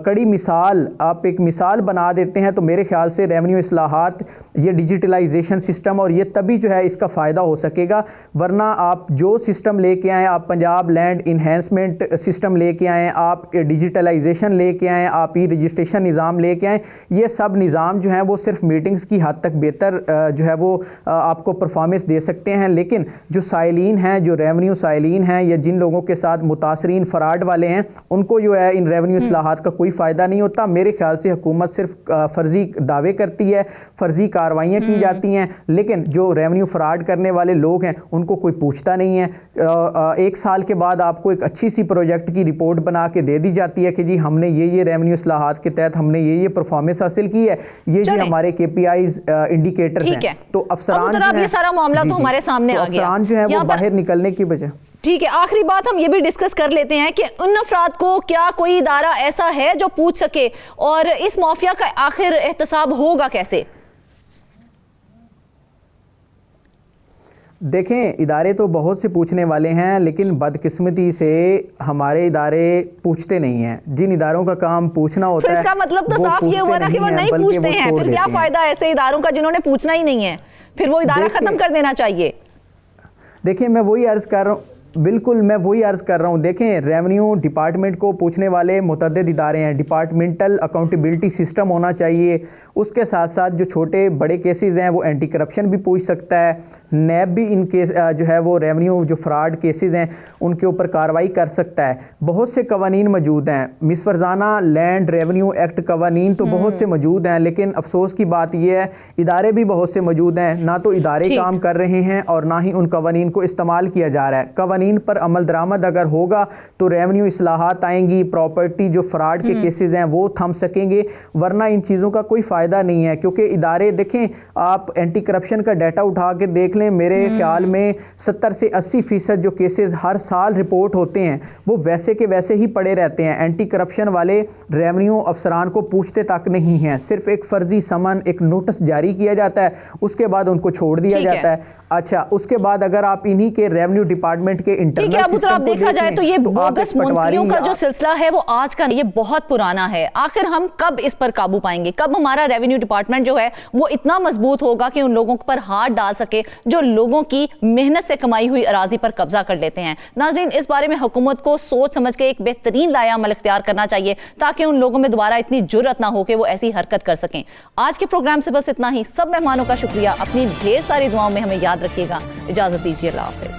कड़ी मिसाल बना देते हैं तो मेरे ख्याल से रेवेन्यू इस्लाहात, ये डिजिटलाइजेशन सिस्टम और ये तभी जो है इसका फ़ायदा हो सकेगा। वरना आप जो सिस्टम लेके आएँ, आप पंजाब लैंड इन्हेंसमेंट सिस्टम लेके आएँ, आप डिजिटलाइजेशन लेके आएँ, आप ई रजिस्ट्रेशन निज़ाम लेके आएँ, ये सब निज़ाम जो हैं वो सिर्फ मीटिंग्स की हद तक बेहतर जो है वो आपको परफॉर्मेंस दे सकते हैं। लेकिन जो साइलिन हैं, जो रेवेन्यू साइलिन हैं या जिन लोगों के साथ मुतासरीन फ़राड वाले हैं, उनको जो है इन रेवेन्यू इस्लाहात का कोई फ़ायदा नहीं होता। मेरे ख्याल से हुकूमत सिर्फ फ़र्जी दावे करती है, फ़र्जी कार्रवाइयाँ की जाती हैं, लेकिन जो रेवेन्यू फ्रॉड करने वाले लोग हैं उनको कोई पूछता नहीं है। 1 साल के बाद आपको एक अच्छी सी प्रोजेक्ट की रिपोर्ट बना के दे दी जाती है कि जी हमने ये रेवेन्यू इस्लाहात के तहत हमने ये परफॉर्मेंस हासिल की है, ये जी हमारे KPIs इंडिकेटर्स हैं। तो अफसरान ये सारा मामला तो हमारे सामने आ गया, अफसरान जो है वो बाहर निकलने की वजह। ठीक है, आखिरी बात हम ये भी डिस्कस कर लेते हैं कि उन अफराद को क्या कोई इदारा ऐसा है जो पूछ सके और इस माफिया का आखिर एहतसाब होगा कैसे? देखें, इदारे तो बहुत से पूछने वाले हैं, लेकिन बदकिस्मती से हमारे इदारे पूछते नहीं हैं। जिन इदारों का काम पूछना होता है, इसका मतलब तो साफ ये हुआ ना कि वो नहीं पूछते हैं। फिर क्या फायदा ऐसे इदारों का जिन्होंने पूछना ही नहीं है? फिर वो इदारा खत्म कर देना चाहिए। देखिए, मैं वही अर्ज कर रहा हूँ, बिल्कुल मैं वही अर्ज़ कर रहा हूँ। देखें, रेवेन्यू डिपार्टमेंट को पूछने वाले मुतअद्दिद इदारे हैं, डिपार्टमेंटल अकाउंटेबिलिटी सिस्टम होना चाहिए। उसके साथ साथ जो छोटे बड़े केसेस हैं वो एंटी करप्शन भी पूछ सकता है। नैब भी इन केस जो है वो रेवेन्यू जो फ्रॉड केसेस हैं उनके ऊपर कार्रवाई कर सकता है। बहुत से कवानीन मौजूद हैं miss Farzana, land revenue act कवानीन तो बहुत से मौजूद हैं, लेकिन अफसोस की बात यह है इदारे भी बहुत से मौजूद हैं। ना तो इदारे काम कर रहे हैं और ना ही उन कवानीन को इस्तेमाल किया जा रहा है। कवानीन पर अमल दरामद अगर होगा तो रेवेन्यू इस्लाहात आएंगी, प्रॉपर्टी जो फ्रॉड के केसेस हैं वो थम सकेंगे, वरना इन चीज़ों का कोई फ़ायदा नहीं है। क्योंकि इदारे देखें, आप एंटी करप्शन का डाटा उठा के देख लें, मेरे ख्याल में 70 से 80% जो केसेस हर साल रिपोर्ट होते हैं वो वैसे के वैसे ही पड़े रहते हैं। एंटी करप्शन वाले रेवेन्यू अफसरान को पूछते तक नहीं हैं, सिर्फ एक फर्जी समन, एक नोटिस जारी किया जाता है, उसके बाद उनको छोड़ दिया जाता है। अच्छा, उसके बाद अगर आप इन्हीं के रेवेन्यू डिपार्टमेंट के इंटरनल सिस्टम को देखा जाए तो ये बोगस मंत्रियों का जो सिलसिला है वो आज का नहीं, ये बहुत पुराना है। आखिर हम कब इस पर काबू पाएंगे? कब हमारा रेवेन्यू डिपार्टमेंट जो है वो इतना मजबूत होगा कि उन लोगों पर हाथ डाल सके जो लोगों की मेहनत से कमाई हुई अराजी पर कब्जा कर लेते हैं? नाज़रीन, इस बारे में हुकूमत को सोच समझ के एक बेहतरीन लायाअमल इख्तियार करना चाहिए ताकि उन लोगों में दोबारा इतनी जुर्रत ना हो कि वो ऐसी हरकत कर सकें। आज के प्रोग्राम से बस इतना ही। सब मेहमानों का शुक्रिया, अपनी ढेर सारी दुआओं में हमें याद रखिएगा। इजाजत दीजिए, अल्लाह हाफ़िज़।